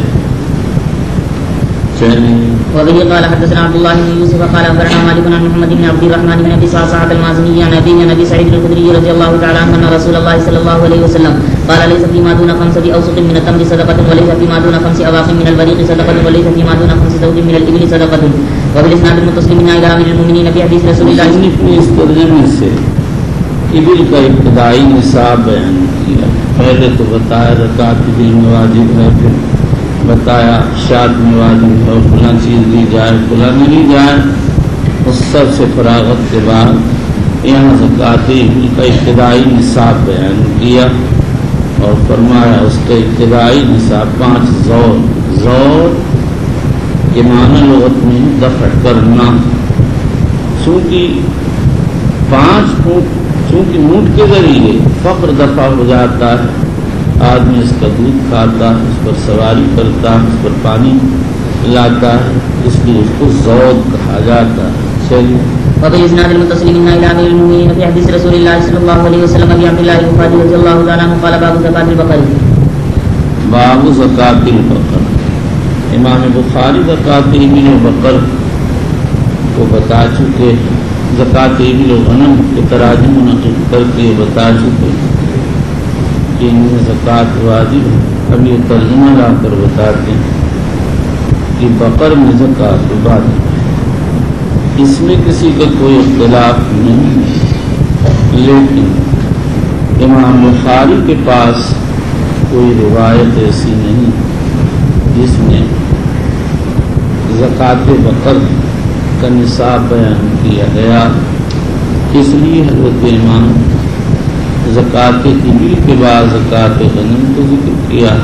[SPEAKER 2] وبه قال حدثنا عبد الله بن يوسف قال اخبرنا مالك عن محمد بن عبد الرحمن بن ابي صعصعة المازني عن ابي سعيد الخدري رضي الله تعالى عنه ان رسول الله صلى الله عليه وسلم قال ليس فيما دون 5 اوسق من التمر صدقة وليس فيما دون 5 اواق من البريق صدقة وليس فيما دون 5 زوج من الابل صدقة وبالاسناد المتصل من الى امير المؤمنين في حديث رسول الله صلى الله عليه وسلم۔
[SPEAKER 1] اس ترجمے سے ابل کا ابتدائی نصاب بیان کیا، پہلے تو بتایا زکوٰۃ ابل میں واجب ہے، پھر بتایا شاد میں واجب ہے اور فلاں چیز دی جائے فلاں نہیں جائے، اس سب سے فراغت کے بعد یہاں زکوٰۃ ابل کا ابتدائی نصاب بیان کیا اور فرمایا اس کا ابتدائی نصاب 5 زور، زور کے معنی لغت میں دفع کرنا، چونکہ 5 اونٹ چونکہ اونٹ کے ذریعے فقر دفع ہو جاتا ہے، آدمی اس کا دودھ کھاتا ہے، اس پر سواری کرتا ہے، اس پر پانی لاتا ہے، اس لیے اس کو زود کہا جاتا ہے۔ چلیے
[SPEAKER 2] وبالاسناد المتصل من الى امير المؤمنين في حديث رسول الله صلى الله عليه وسلم ابي عبد الله البخاري رضي الله تعالى عنه قال باب زكاة البقر۔
[SPEAKER 1] باب زکوٰۃ البقر، امام بخاری زکوٰۃ ابل و بقر کو بتا چکے، زکوٰۃ ابل و غنم کے تراجم منعقد کر کے بتا چکے کہ ان میں زکوٰۃ واجب ہے۔ اب یہ ترجمہ لا کر بتاتے ہیں کہ بقر میں زکوٰۃ واجب ہے، اس میں کسی کا کوئی اختلاف نہیں ہے، لیکن امام بخاری کے پاس کوئی روایت ایسی نہیں جس میں زکوٰۃ بقر کا نصاب بیان کیا گیا، اس لیے حضرت امام زکوٰۃ ابل کے بعد زکوٰۃ غنم کو ذکر کیا،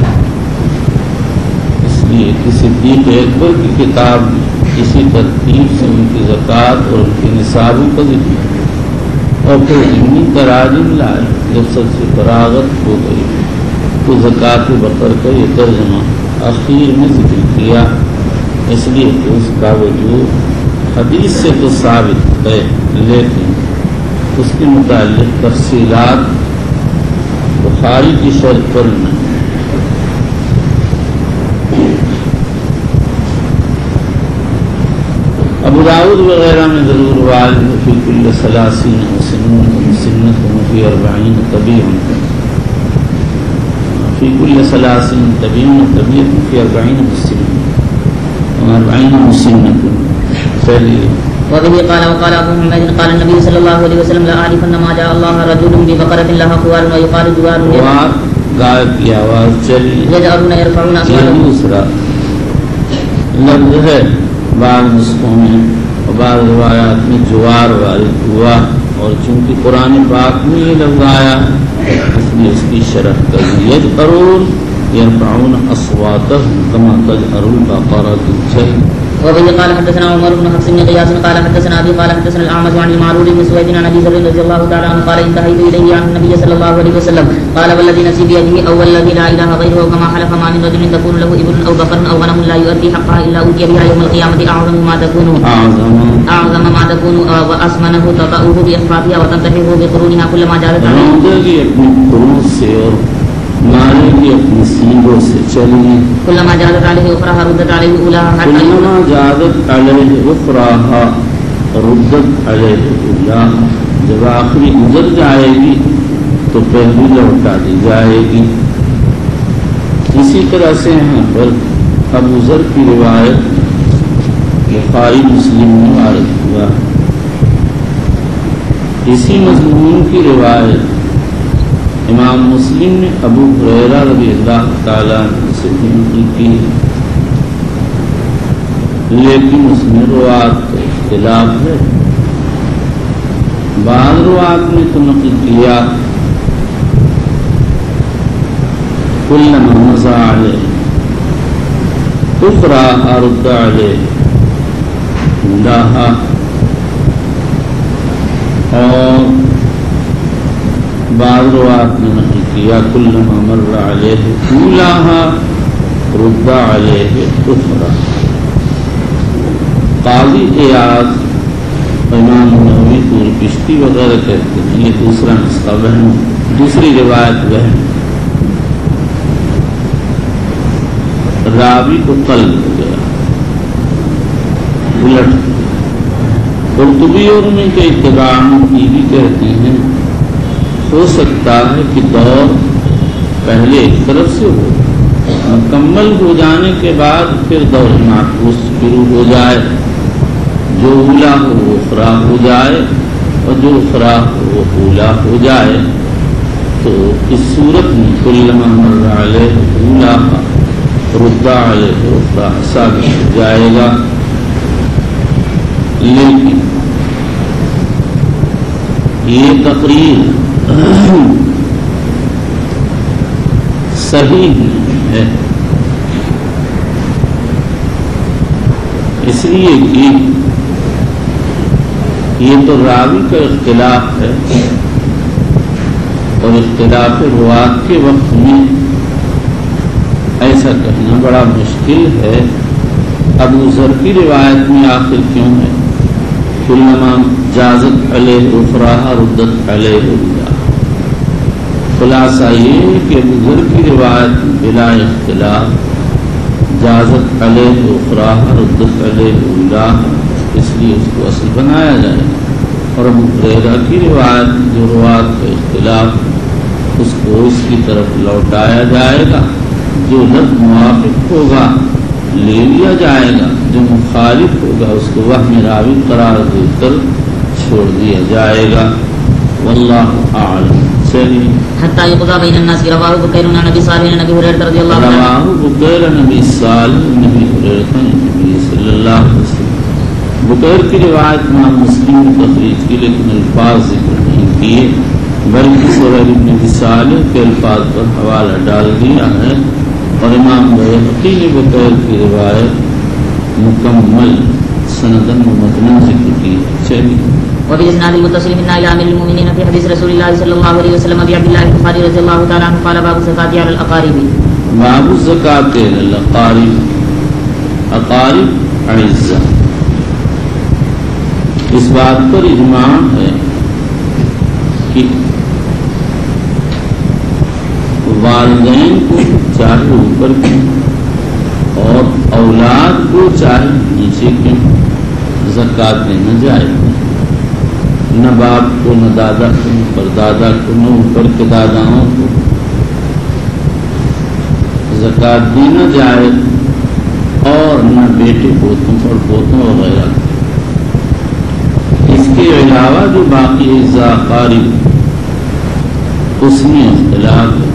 [SPEAKER 1] اس لیے کہ صدیق اکبر کی کتاب میں اسی ترتیب سے ان کی زکوٰۃ اور ان کے نصابوں کا ذکر، اور پھر ضمنی تراجم لائے جب سب سے فراغت ہو گئی تو زکوٰۃ بقر کا یہ ترجمہ اخیر میں ذکر کیا، اس لیے کہ اس کا وجود حدیث سے تو ثابت ہے، لیکن اس کے متعلق تفصیلات بخاری کی شرط پر نہیں۔ ابو داؤد وغیرہ میں ضرور وارد ہے فی کل 30 مسنۃ فی 40 طبیعۃ، فی کل 30 طبیعۃ فی 40 مسنۃ۔ چلیے
[SPEAKER 2] وبه قال وقال ابو محمد قال النبي صلى الله عليه وسلم لا اعرف ان ما جاء الله رجل ببقرة لها خوار ويقال جوار
[SPEAKER 1] گائے کی آواز چلی،
[SPEAKER 2] يجعلون يرفعون
[SPEAKER 1] یہ
[SPEAKER 2] اصواتهم۔
[SPEAKER 1] دوسرا لفظ ہے، بعض نسخوں میں اور بعض روایات میں جوار وارد ہوا، اور چونکہ قرآن پاک میں یہ لفظ آیا اس لیے اس کی شرح کر دی، يجعلون يرفعون اصواتهم كما تجهر البقرة الشيء۔
[SPEAKER 2] وبه قال حدثنا عمر بن حفص بن قياس قال حدثنا ابي قال حدثنا الاعمش عن المعرور بن سويد عن ابي ذر رضي الله تعالى عنه قال انتهيت اليه عن النبي صلى الله عليه وسلم قال والذي نفسي بيده او والذي لا اله غيره كما حلف ما من رجل تكون له ابل او بقر او غنم لا يؤدي حقها الا اوتي بها يوم القيامه اعظم ما تكون واسمنه تطأه باخفافها وتنتحه بقرونها كلما جازت عليه
[SPEAKER 1] مارے گی اپنی سینگوں سے، چلیے
[SPEAKER 2] كلما جازت عليه اخراها ردت عليه اولاها
[SPEAKER 1] كلما جازت عليه اخراها ردت عليه اولاها، جب آخری گزر جائے گی تو پہلی لوٹا دی جائے گی، اسی طرح سے یہاں پر ابو ذر کی روایت بخاری مسلم میں وارد ہوا. اسی مضمون کی روایت امام مسلم نے ابو ہریرہ رضی اللہ تعالیٰ عنہ سے بھی نقل کی، لیکن اس میں روات کا اختلاف ہے. بعض روات نے تو نقل کیا کلما مزا علیہ اخرى رد علیہ لاہا، اور بعض روات نے نقل کیا کلما مر علیہ اولاہا رد علیہ اخرى. قاضی ایاز، امام نووی، طور پشتی وغیرہ کہتے ہیں یہ دوسرا نسخہ وہم، دوسری روایت وہم، راوی کو قلب ہو گیا الٹ. قرطبی اور ان کے اتباع کی بھی کہتے ہیں ہو سکتا ہے کہ دور پہلے ایک طرف سے ہو، مکمل ہو جانے کے بعد پھر دور معکوس شروع ہو جائے، جو اولا ہو وہ اخرا ہو جائے اور جو اخرا ہو وہ اولا ہو جائے. تو اس صورت میں کلما مر علیہ اولا رد علیہ اخرا ثابت ہو جائے گا. لیکن یہ تقریر صحیح نہیں ہے، اس لیے کہ یہ تو راوی کا اختلاف ہے، اور اختلاف روات کے وقت میں ایسا کہنا بڑا مشکل ہے. ابو ذر کی روایت میں آخر کیوں ہے کلما جازت علیہ اخرى ردت علیہ اولا؟ خلاصہ یہ ہے کہ ابو ذر کی روایت بلا اختلاف جازت علیہ اخرى ردت علیہ اولا، اس لیے اس کو اصل بنایا جائے. اور ابو ہریرہ کی روایت جو روات کا اختلاف اس کو اس کی طرف لوٹایا جائے گا، جو لفظ موافق ہوگا لے لیا جائے گا، جو مخالف ہوگا اس کو وہم راوی قرار دے کر چھوڑ دیا جائے گا. واللہ اعلم. چلیے
[SPEAKER 2] حتى يقضى بين الناس. رواه بكير عن ابي صالح عن ابي هريره رضي الله عنه.
[SPEAKER 1] رواه بكير عن ابي صالح عن ابي هريره عن النبي صلی اللہ علیہ وسلم. بکیر کی روایت امام مسلم نے تخریج کی، لیکن الفاظ ذکر نہیں کیے، بلکہ سہیل بن ابی صالح کے الفاظ پر حوالہ ڈال دیا ہے. اور امام بیہقی نے بکیر کی روایت مکمل سندن و متنن ذکر کی. چلیے
[SPEAKER 2] وبالاسناد المتصل منا الى امير المؤمنين في حديث رسول الله صلى الله عليه وسلم ابي عبد الله البخاري رضي الله تعالى عنه قال باب الزكاة على الاقارب.
[SPEAKER 1] باب الزكاة على الاقارب، اقارب اعزہ. اس بات پر اجماع ہے کہ والدین کو چاہے اوپر کیوں اور اولاد کو چاہے نیچے کیوں زکوٰۃ دینا جائز. نہ باپ کو، نہ دادا کو، نہ پردادا کو، نہ اوپر کے داداؤں کو زکوٰۃ دینا جائز، اور نہ بیٹے پوتوں اور پوتوں وغیرہ. اس کے علاوہ جو باقی اعزاء قارب اس میں اختلاف ہے.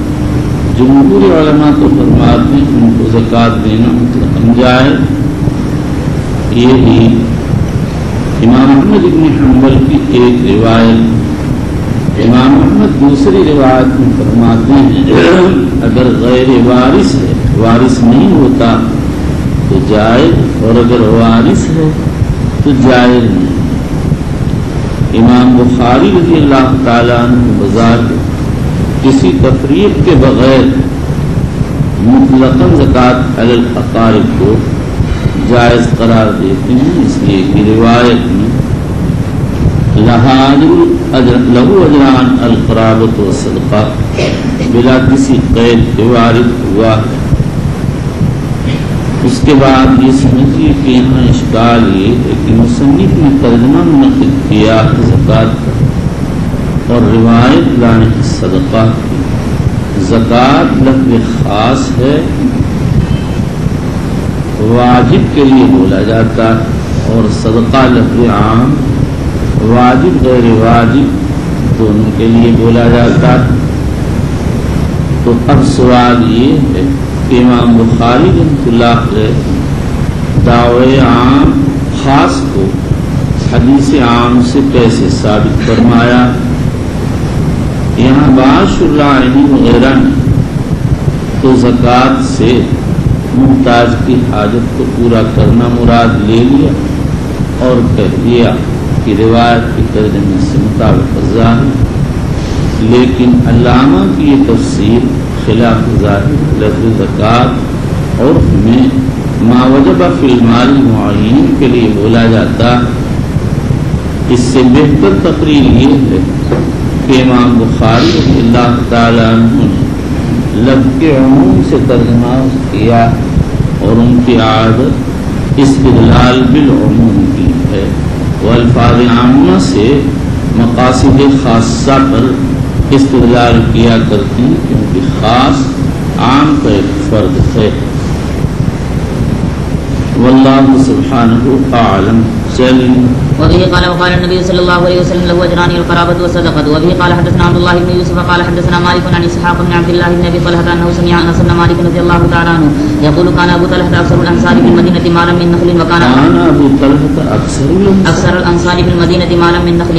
[SPEAKER 1] جمہور علماء تو فرماتے ہیں ان کو زکوٰۃ دینا مطلقاً جائز. یہی امام احمد بن حنبل کی ایک روایت. امام احمد دوسری روایت میں فرماتے ہیں اگر غیر وارث ہے، وارث نہیں ہوتا تو جائز، اور اگر وارث ہے تو جائز نہیں. امام بخاری رضی اللہ تعالیٰ عنہ بظاہر کسی تفریق کے بغیر مطلقاً زکوٰۃ علی الاقارب کو جائز قرار دیتے ہیں، اس لیے کہ روایت میں لہو اجران القرابۃ و صدقہ بلا کسی قید کے وارد ہوا ہے. اس کے بعد یہ سمجھیے کہ یہاں اشکال یہ ہے کہ مصنف نے ترجمہ منعقد کیا زکوٰۃ کا اور روایت لانے صدقہ کی. زکوٰۃ لفظ خاص ہے، واجب کے لیے بولا جاتا ہے، اور صدقہ لفظ عام، واجب غیر واجب دونوں کے لیے بولا جاتا ہے۔ تو اب سوال یہ ہے کہ امام بخاری رحمۃ اللہ علیہ دعوے عام خاص کو حدیث عام سے کیسے ثابت فرمایا؟ یہاں باش اللہ علیہ وغیرہ نے تو زکوٰۃ سے محتاج کی حاجت کو پورا کرنا مراد لے لیا اور کہہ دیا کہ روایت کے ترجمے سے مطابق ظاہر، لیکن علامہ کی یہ تفسیر خلاف ظاہر لفظ زکوٰۃ اور میں ما وجب فی المال معین کے لیے بولا جاتا۔ اس سے بہتر تقریر یہ ہے کہ امام بخاری رضی اللہ تعالیٰ عنہ نے لفظ کے عموم سے ترجمہ کیا اور ان کی عادت استدلال بالعموم کی ہے، وہ الفاظ عامہ سے مقاصد خاصہ پر استدلال کیا کرتی کیونکہ خاص عام کا ایک فرد ہے۔ واللہ سبحانہ اعلم۔
[SPEAKER 2] وبه قال وقال النبي صلى الله عليه وسلم له اجران القرابة والصدقة. وبه قال حدثنا عبد الله بن يوسف قال حدثنا مالك عن اسحاق بن عبد الله بن ابي طلحة انه سمع انس بن مالك رضي الله تعالى عنه يقول كان ابو طلحة اكثر الانصار بالمدينة مالا من نخل وكان
[SPEAKER 1] ابو طلحة اکثر
[SPEAKER 2] الانصار بالمدينة مالا من نخل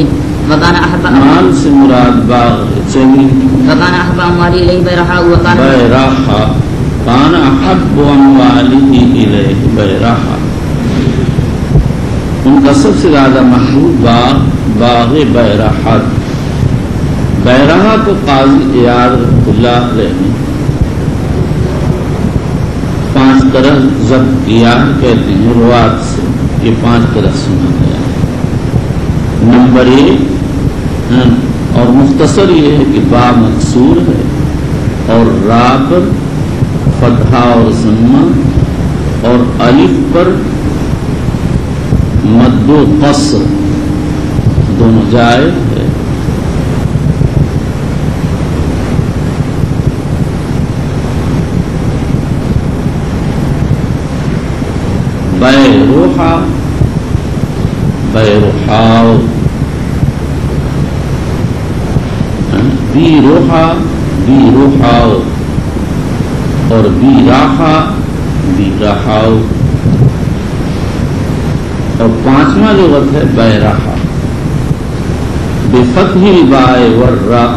[SPEAKER 2] وكان احب
[SPEAKER 1] مال سے مراد باغ چلی
[SPEAKER 2] وكان احب امواله اليه بیرحاء وكان
[SPEAKER 1] بیرحاء كان احب امواله اليه بیرحاء، ان کا سب سے زیادہ محبوب باغ بیرحاء۔ بیرحاء کو قاضی عیاض رحمۃ اللہ علیہ نے 5 طرح ضبط کیا کہتے ہیں روات سے، یہ 5 طرح سنا گیا۔ نمبر 1 اور مختصر یہ ہے کہ با مکسور ہے اور را پر فتحہ اور ضمہ اور الف پر مد و قصر دونوں جائز ہے۔ بیروحا بیروحاو، بیروحا بیروحاو اور بیراحا بیراحاو، اور 5واں لغت ہے بیراحا بفتح الباء والراء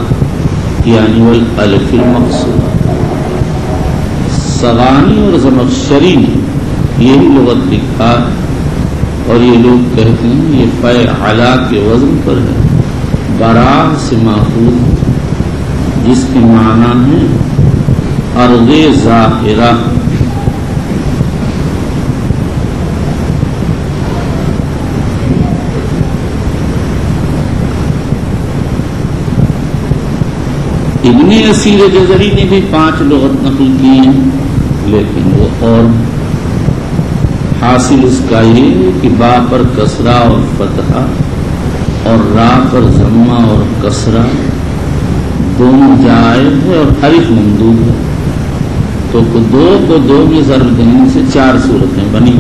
[SPEAKER 1] یعنی والالف المقصورہ۔ صغانی اور زمخشری نے یہی لغت لکھا اور یہ لوگ کہتے ہیں یہ فعلا کے وزن پر ہے، براہ سے ماخوذ جس کی معنی ہے ارض ظاہرہ۔ ابن اسیر جزری نے بھی 5 لغت نقل کی ہیں، لیکن وہ اور حاصل اس کا یہ ہے کہ با پر کسرہ اور فتحہ اور را پر ضمہ اور کسرہ دونوں جائز ہے اور الف ممدود ہے، تو 2 کو 2 میں ضرب دینے سے 4 صورتیں بنی۔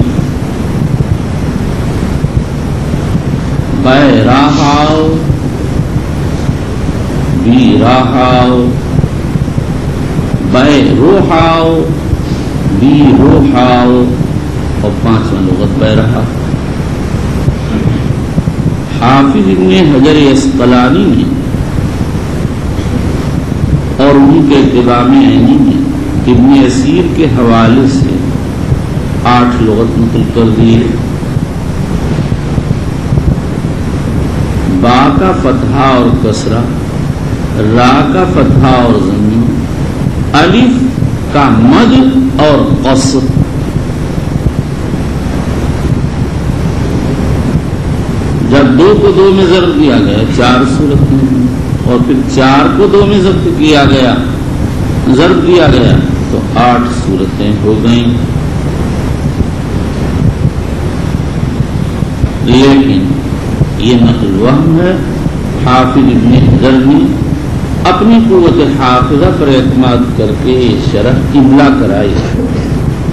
[SPEAKER 1] بیراحاو بیراحاو بیروحاو بیروحاو، اور 5واں لغت بیرحا۔ حافظ ابن حجر عسقلانی نے اور ان کے اتباع عینی نے ابن اسیر کے حوالے سے 8 لغت نقل کر دیے۔ با کا فتحہ اور کسرہ، را کا فتحہ اور ضم، الف کا مد اور قصر۔ جب 2 کو 2 میں ضرب دیا گیا 4 صورتیں، اور پھر 4 کو 2 میں ضبط کیا گیا ضرب دیا گیا تو 8 صورتیں ہو گئیں۔ لیکن یہ نقل وہم ہے، حافظ ابن حجر نے اپنی قوت حافظہ پر اعتماد کر کے شرح املا کرائی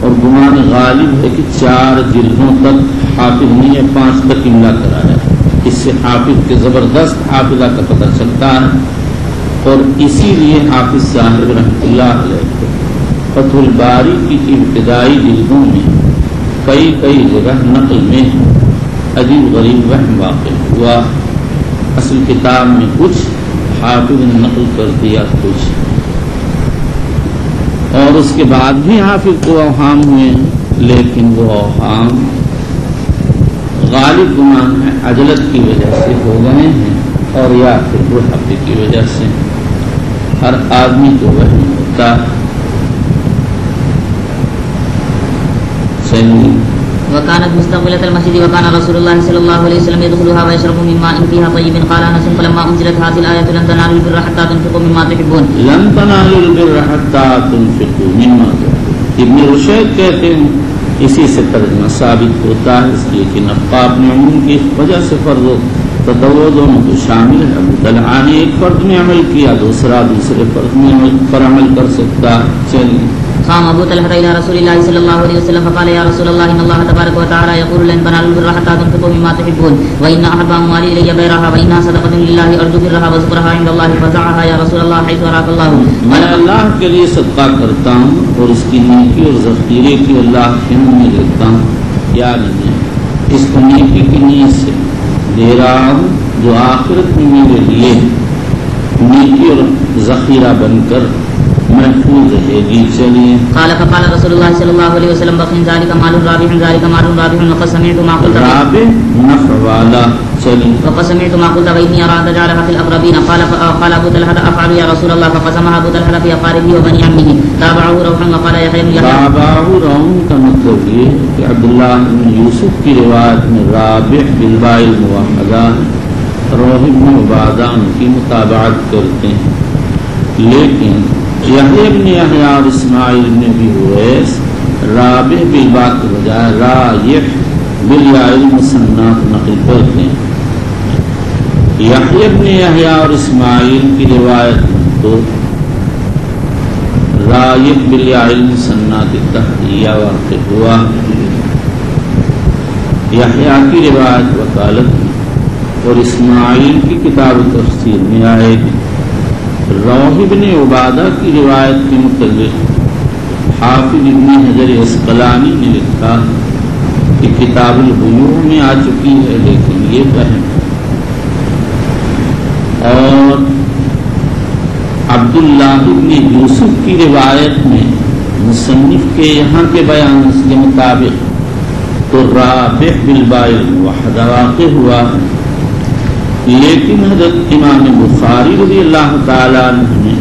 [SPEAKER 1] اور گمان غالب ہے کہ 4 جلدوں تک حافظ نہیں ہے 5 تک املا کرایا. اس سے حافظ کے زبردست حافظہ کا پتہ چلتا ہے اور اسی لیے حافظ صاحب رحمۃ اللہ علیہ فتح الباری کی ابتدائی جلدوں میں کئی جگہ نقل میں عجیب غریب وہم واقع ہوا. اصل کتاب میں کچھ حافظ نے نقل کر دیا کچھ، اور اس کے بعد بھی حافظ کو اوہام ہوئے، لیکن وہ اوہام غالب گمان ہے عجلت کی وجہ سے ہو گئے ہیں اور یا پھر بڑھاپے کی وجہ سے. ہر آدمی کو وہم ہوتا ہے.
[SPEAKER 2] وكانت مستقبلة المسجد وكان رسول الله صلى الله عليه وسلم يدخلها ويشرب من ماء فيها طيب. قال أنس فلما أنزلت هذه الآية لن تنالوا البر حتى تنفقوا مما تحبون.
[SPEAKER 1] لن تنالوا البر حتى تنفقوا مما تحبون. ابن رشید کہتے ہیں اسی سے ترجمہ ثابت ہوتا ہے، اس لیے کہ نفقات میں عموم کی وجہ سے فرض و تطوع دونوں کو شامل ہے. ابو طلحہ نے ایک فرض میں عمل کیا، دوسرے فرض میں پر عمل کر سکتا. چلیے.
[SPEAKER 2] قام ابو طلحة الى رسول الله صلى الله عليه وسلم فقال يا رسول الله ان الله تبارك وتعالى يقول لن تنالوا البر حتى تنفقوا مما تحبون وان احب اموالي الي بيرها وانها صدقه لله ارجو برها وذكرها عند الله فزعها يا رسول الله حيث اراك الله.
[SPEAKER 1] میں اللہ کے لیے صدقہ کرتا ہوں اور اس کی نیکی اور ذخیرے کی اللہ کے منہ میں لیتا ہوں، یا نہیں اس کو نیکی کی نیت سے دے رہا ہوں جو آخرت میں میرے لیے نیکی اور ذخیرہ بن کر محفوظ رہے گی. چلیے.
[SPEAKER 2] قال فقال رسول الله صلى الله عليه وسلم بخن ذلك مال رابح ذلك مال رابح وقد سمعت ما قلت
[SPEAKER 1] رابح نفع والا. چلیے.
[SPEAKER 2] وقد سمعت ما قلت وإني أرى أن تجعلها في الأقربين. قال أبو طلحة أفعل يا رسول الله فقسمها أبو طلحة في أقاربه وبني عمه. تابعه روحا وقال يحيى بن يحيى.
[SPEAKER 1] تابعه روحا کا مطلب یہ کہ عبداللہ بن یوسف کی روایت میں رابح بالباء الموحدہ روح بن عبادہ ان کی متابعت کرتے ہیں، لیکن یحییٰ بن یحییٰ اور اسماعیل بن ابی اویس رابح بالباء کے بجائے رایح بالیاء المثنات نقل کرتے ہیں. یحییٰ بن یحییٰ اور اسماعیل کی روایت میں تو رایح بالیاء المثنات التحتیہ واقع ہوا. یحییٰ کی روایت وکالت اور اسماعیل کی کتاب تفسیر میں آئے گی. روح بن عبادہ کی روایت کے متعلق حافظ ابن حجر عسقلانی نے لکھا کہ کتاب البیوع میں آ چکی ہے، لیکن یہ وہم. اور عبداللہ ابن یوسف کی روایت میں مصنف کے یہاں کے بیان کے مطابق تو رابح بالباء الموحدہ واقع ہوا، لیکن حضرت امام بخاری رضی اللہ تعالیٰ عنہ نے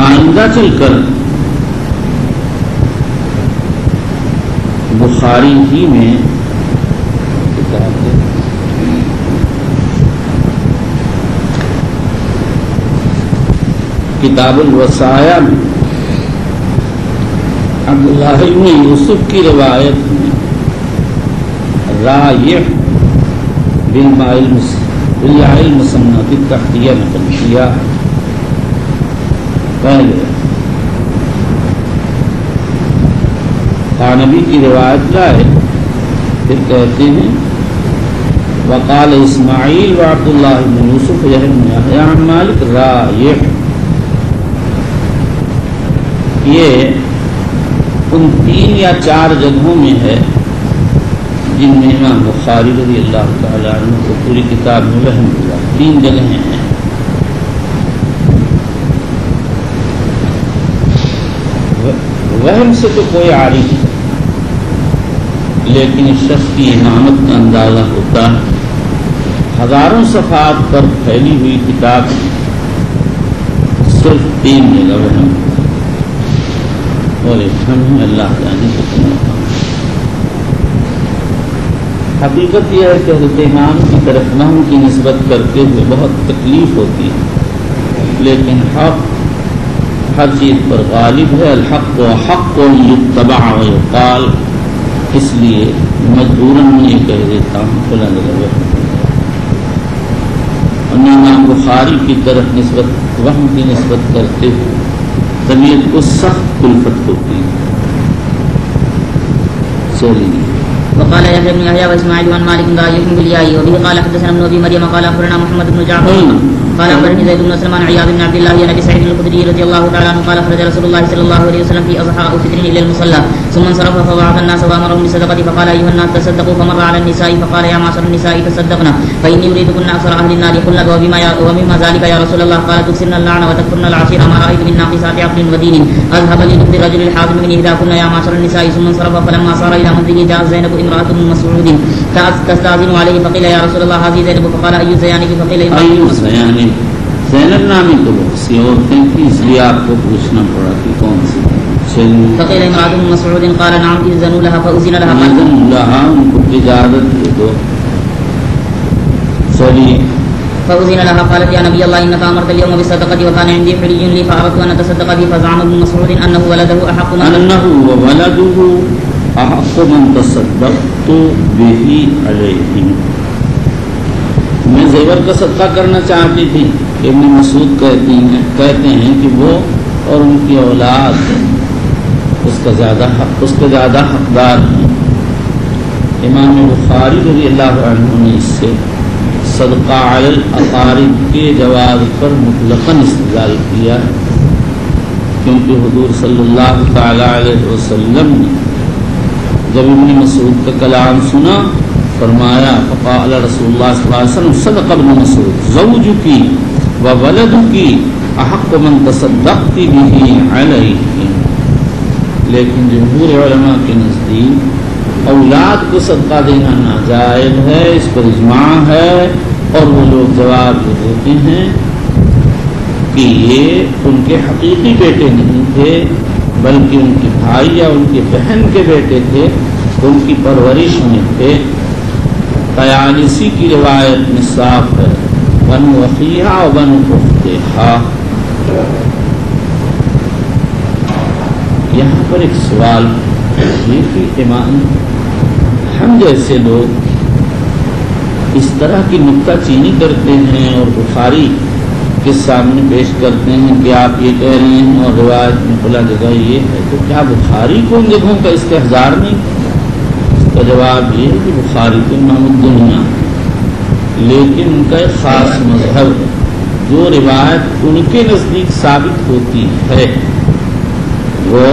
[SPEAKER 1] آئندہ چل کر بخاری ہی میں کتاب الوصایا میں عبداللہ ابن یوسف کی روایت میں رایح بالباء المثنات التحتیہ نقل کیا. پہلے قانبی کی روایت لائے، پھر کہتے ہیں وقال اسماعیل وعبداللہ بن یوسف یحییٰ عن مالک رایح. یہ ان 3 یا 4 جگہوں میں ہے جن میں امام بخاری رضی اللہ تعالیٰ عنہ کو پوری کتاب میں وہم ہوا. 3 جگہیں ہیں. وہم سے تو کوئی عاری نہیں، لیکن اس شخص کی امامت کا اندازہ ہوتا ہے. ہزاروں صفحات پر پھیلی ہوئی کتاب صرف 3 جگہ وہم اور ہم اللہ جانے کتنا. حقیقت یہ ہے کہ حضرت امام کی طرف وہم کی نسبت کرتے ہوئے بہت تکلیف ہوتی ہے، لیکن حق ہر چیز پر غالب ہے. الحق و حق و یتبع و یقال. اس لیے مجبوراً میں یہ کہہ دیتا ہوں فلاں جگہ امام بخاری کی طرف نسبت وہم کی نسبت کرتے ہوئے طبیعت کو سخت کلفت ہوتی ہے. چلیے.
[SPEAKER 2] وقال يحيى بن يحيى واسماعيل عن مالك ضعيف بالياء وبه قال حدثنا ابن ابي مريم قال اخبرنا محمد بن جعفر قال اخبرني زيد بن سلمان عياض بن عبد الله عن ابي سعيد الخدري رضي الله تعالى عنه قال خرج رسول الله صلى الله عليه وسلم في اضحى او فطر الى المصلى ثم انصرف فبعث الناس وامرهم بالصدقه فقال ايها الناس تصدقوا فمر على النساء فقال يا معشر النساء تصدقنا فاني اريدكن اكثر اهل النار قلنا وبما ذلك يا رسول الله قال تكسرن اللعن وتكفرن العشيره ما رايت من ناقصات عقل ودين اذهب لنبذ الرجل الحازم من اهداكن يا معشر النساء ثم انصرف فلما صار الى منزله جاء زينب امراه من مسعود تستاذن عليه فقيل يا رسول الله هذه زينب فقال اي زيانب فقيل
[SPEAKER 1] زيانب زینب نامی تو بہت سی عورتیں تھیں اس لیے آپ کو پوچھنا پڑا کہ کون سی.
[SPEAKER 2] فقيل امرأة من مسعود قال نعم إذن لها فأذن لها
[SPEAKER 1] ان کو اجازت دے دو. چلیے.
[SPEAKER 2] فأذن لها قالت يا نبي الله إنك أمرت اليوم بالصدقة وكان عندي حلي لي فأردت أن أتصدق به فزعم ابن مسعود أنه ولده أحق من تصدقت به عليه. میں زیور کا صدقہ کرنا چاہتی تھی. ابن مسعود کہتے ہیں کہ وہ اور ان کی اولاد اس کے زیادہ حقدار ہیں. امام بخاری رضی اللہ عنہ نے اس سے صدقہ علی الاقارب کے جواز پر مطلقاً استدلال کیا، کیونکہ حضور صلی اللہ تعالی علیہ وسلم نے جب ابن مسعود کا کلام سنا فرمایا فقال رسول اللہ صلی اللہ علیہ وسلم صدق ابن مسعود زوجکی و ولدکی احق من تصدقت به علیہ. لیکن جمہور علماء کے نزدیک اولاد کو صدقہ دینا ناجائز ہے، اس پر اجماع ہے. اور وہ لوگ جواب دیتے ہیں کہ یہ ان کے حقیقی بیٹے نہیں تھے بلکہ ان کے بھائی یا ان کی بہن کے بیٹے تھے، ان کی پرورش میں تھے. طیالسی کی روایت میں صاف ہے بنو اخیہا و بنو اختہا. یہاں پر ایک سوال یہ کہ امام ہم جیسے لوگ اس طرح کی نکتہ چینی کرتے ہیں اور بخاری کے سامنے پیش کرتے ہیں کہ آپ یہ کہہ رہے ہیں اور روایت میں کھلا جگہ یہ ہے، تو کیا بخاری کو ان جگہوں کا استحضار نہیں؟ اس کا جواب یہ ہے کہ بخاری تو امام الدنیا، لیکن ان کا ایک خاص مذہب ہے. جو روایت ان کے نزدیک ثابت ہوتی ہے وہ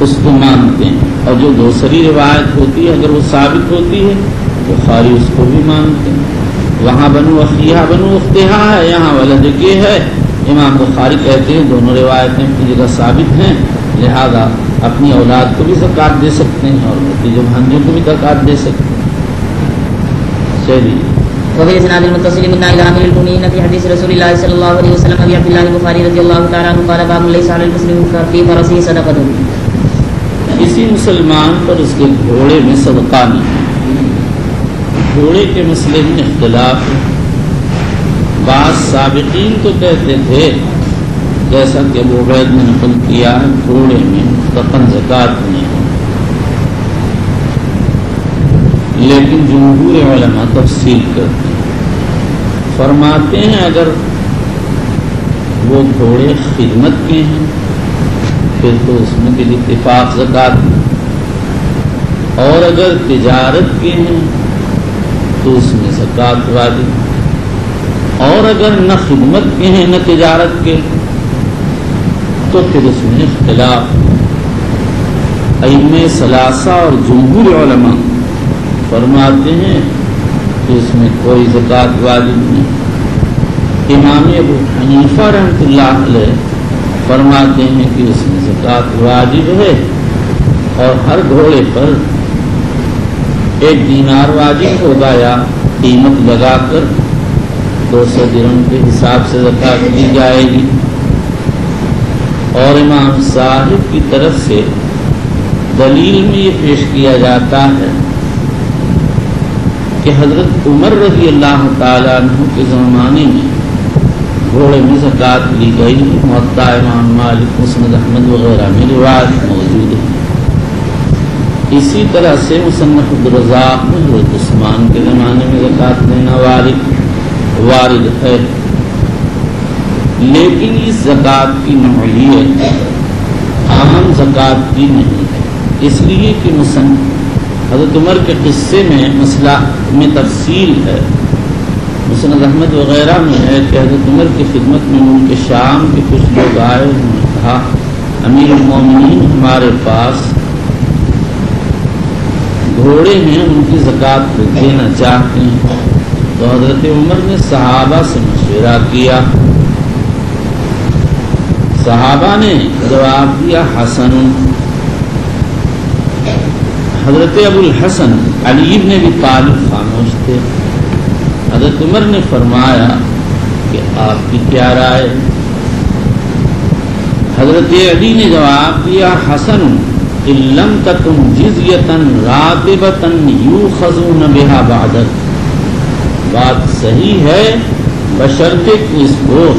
[SPEAKER 2] اس کو مانتے ہیں، اور جو دوسری روایت ہوتی ہے اگر وہ ثابت ہوتی ہے بخاری اس کو بھی مانتے ہیں. وہاں بنو اخیہا بنو اختہا ہے، یہاں ولد کے ہے. امام بخاری کہتے ہیں دونوں روایتیں اپنی جگہ ثابت ہیں، لہذا اپنی اولاد کو بھی زکوٰۃ دے سکتے ہیں اور بھتیجے بھانجوں کو بھی زکوٰۃ دے سکتے ہیں. چلیے. وفي اسناد المتصل من الى امير المؤمنين في حديث رسول الله صلى الله عليه وسلم ابي عبد الله البخاري رضي الله تعالى عنه قال باب ليس على المسلم في فرسه صدقه.
[SPEAKER 1] کسی مسلمان پر اس کے گھوڑے میں صدقہ نہیں. گھوڑے کے مسئلے میں اختلاف ہے. بعض سابقین تو کہتے تھے جیسا کہ ابو عبید نے نقل کیا گھوڑے میں مطلقاً زکوٰۃ نہیں ہے، لیکن جمہور علماء تفصیل کرتے ہیں. فرماتے ہیں اگر وہ گھوڑے خدمت کے ہیں پھر تو اس میں بھی اتفاق زکوٰۃ نہیں، اور اگر تجارت کے ہیں تو اس میں زکوٰۃ واجب، اور اگر نہ خدمت کے ہیں نہ تجارت کے تو پھر اس میں اختلاف. ائمہ ثلاثہ اور جمہور علماء فرماتے ہیں کہ اس میں کوئی زکوٰۃ واجب نہیں. امام ابو حنیفہ رحمۃ اللہ علیہ فرماتے ہیں کہ اس میں زکوٰۃ واجب ہے، اور ہر گھوڑے پر 1 دینار واجب ہوگا یا قیمت لگا کر 200 درہم کے حساب سے زکوٰۃ دی جائے گی. اور امام صاحب کی طرف سے دلیل میں یہ پیش کیا جاتا ہے کہ حضرت عمر رضی اللہ تعالیٰ عنہ کے زمانے میں گھوڑے میں زکوٰۃ لی گئی. موطا امام مالک مسند احمد وغیرہ میں روایت موجود ہے. اسی طرح سے مصنف عبدالرزاق میں حضرت عثمان کے زمانے میں زکوٰۃ لینا وارد، وارد ہے، لیکن اس زکوٰۃ کی نوعیت عام زکوٰۃ کی نہیں ہے، اس لیے کہ حضرت عمر کے قصے میں مسئلہ میں تفصیل ہے۔ مسند احمد وغیرہ میں ہے کہ حضرت عمر کی خدمت میں ملک شام کے کچھ لوگ آئے، انہوں نے کہا امیر المومنین ہمارے پاس گھوڑے ہیں، ان کی زکوٰۃ دینا چاہتے ہیں۔ تو حضرت عمر نے صحابہ سے مشورہ کیا، صحابہ نے جواب دیا حسن۔ حضرت ابو الحسن علی بن ابی طالب خاموش تھے۔ حضرت عمر نے فرمایا کہ آپ کی کیا رائے؟ حضرت علی نے جواب دیا حسن ان لم تکن جزیۃ راتبۃ یؤخذون بها بعدک، بات صحیح ہے بشرطے کہ اس کو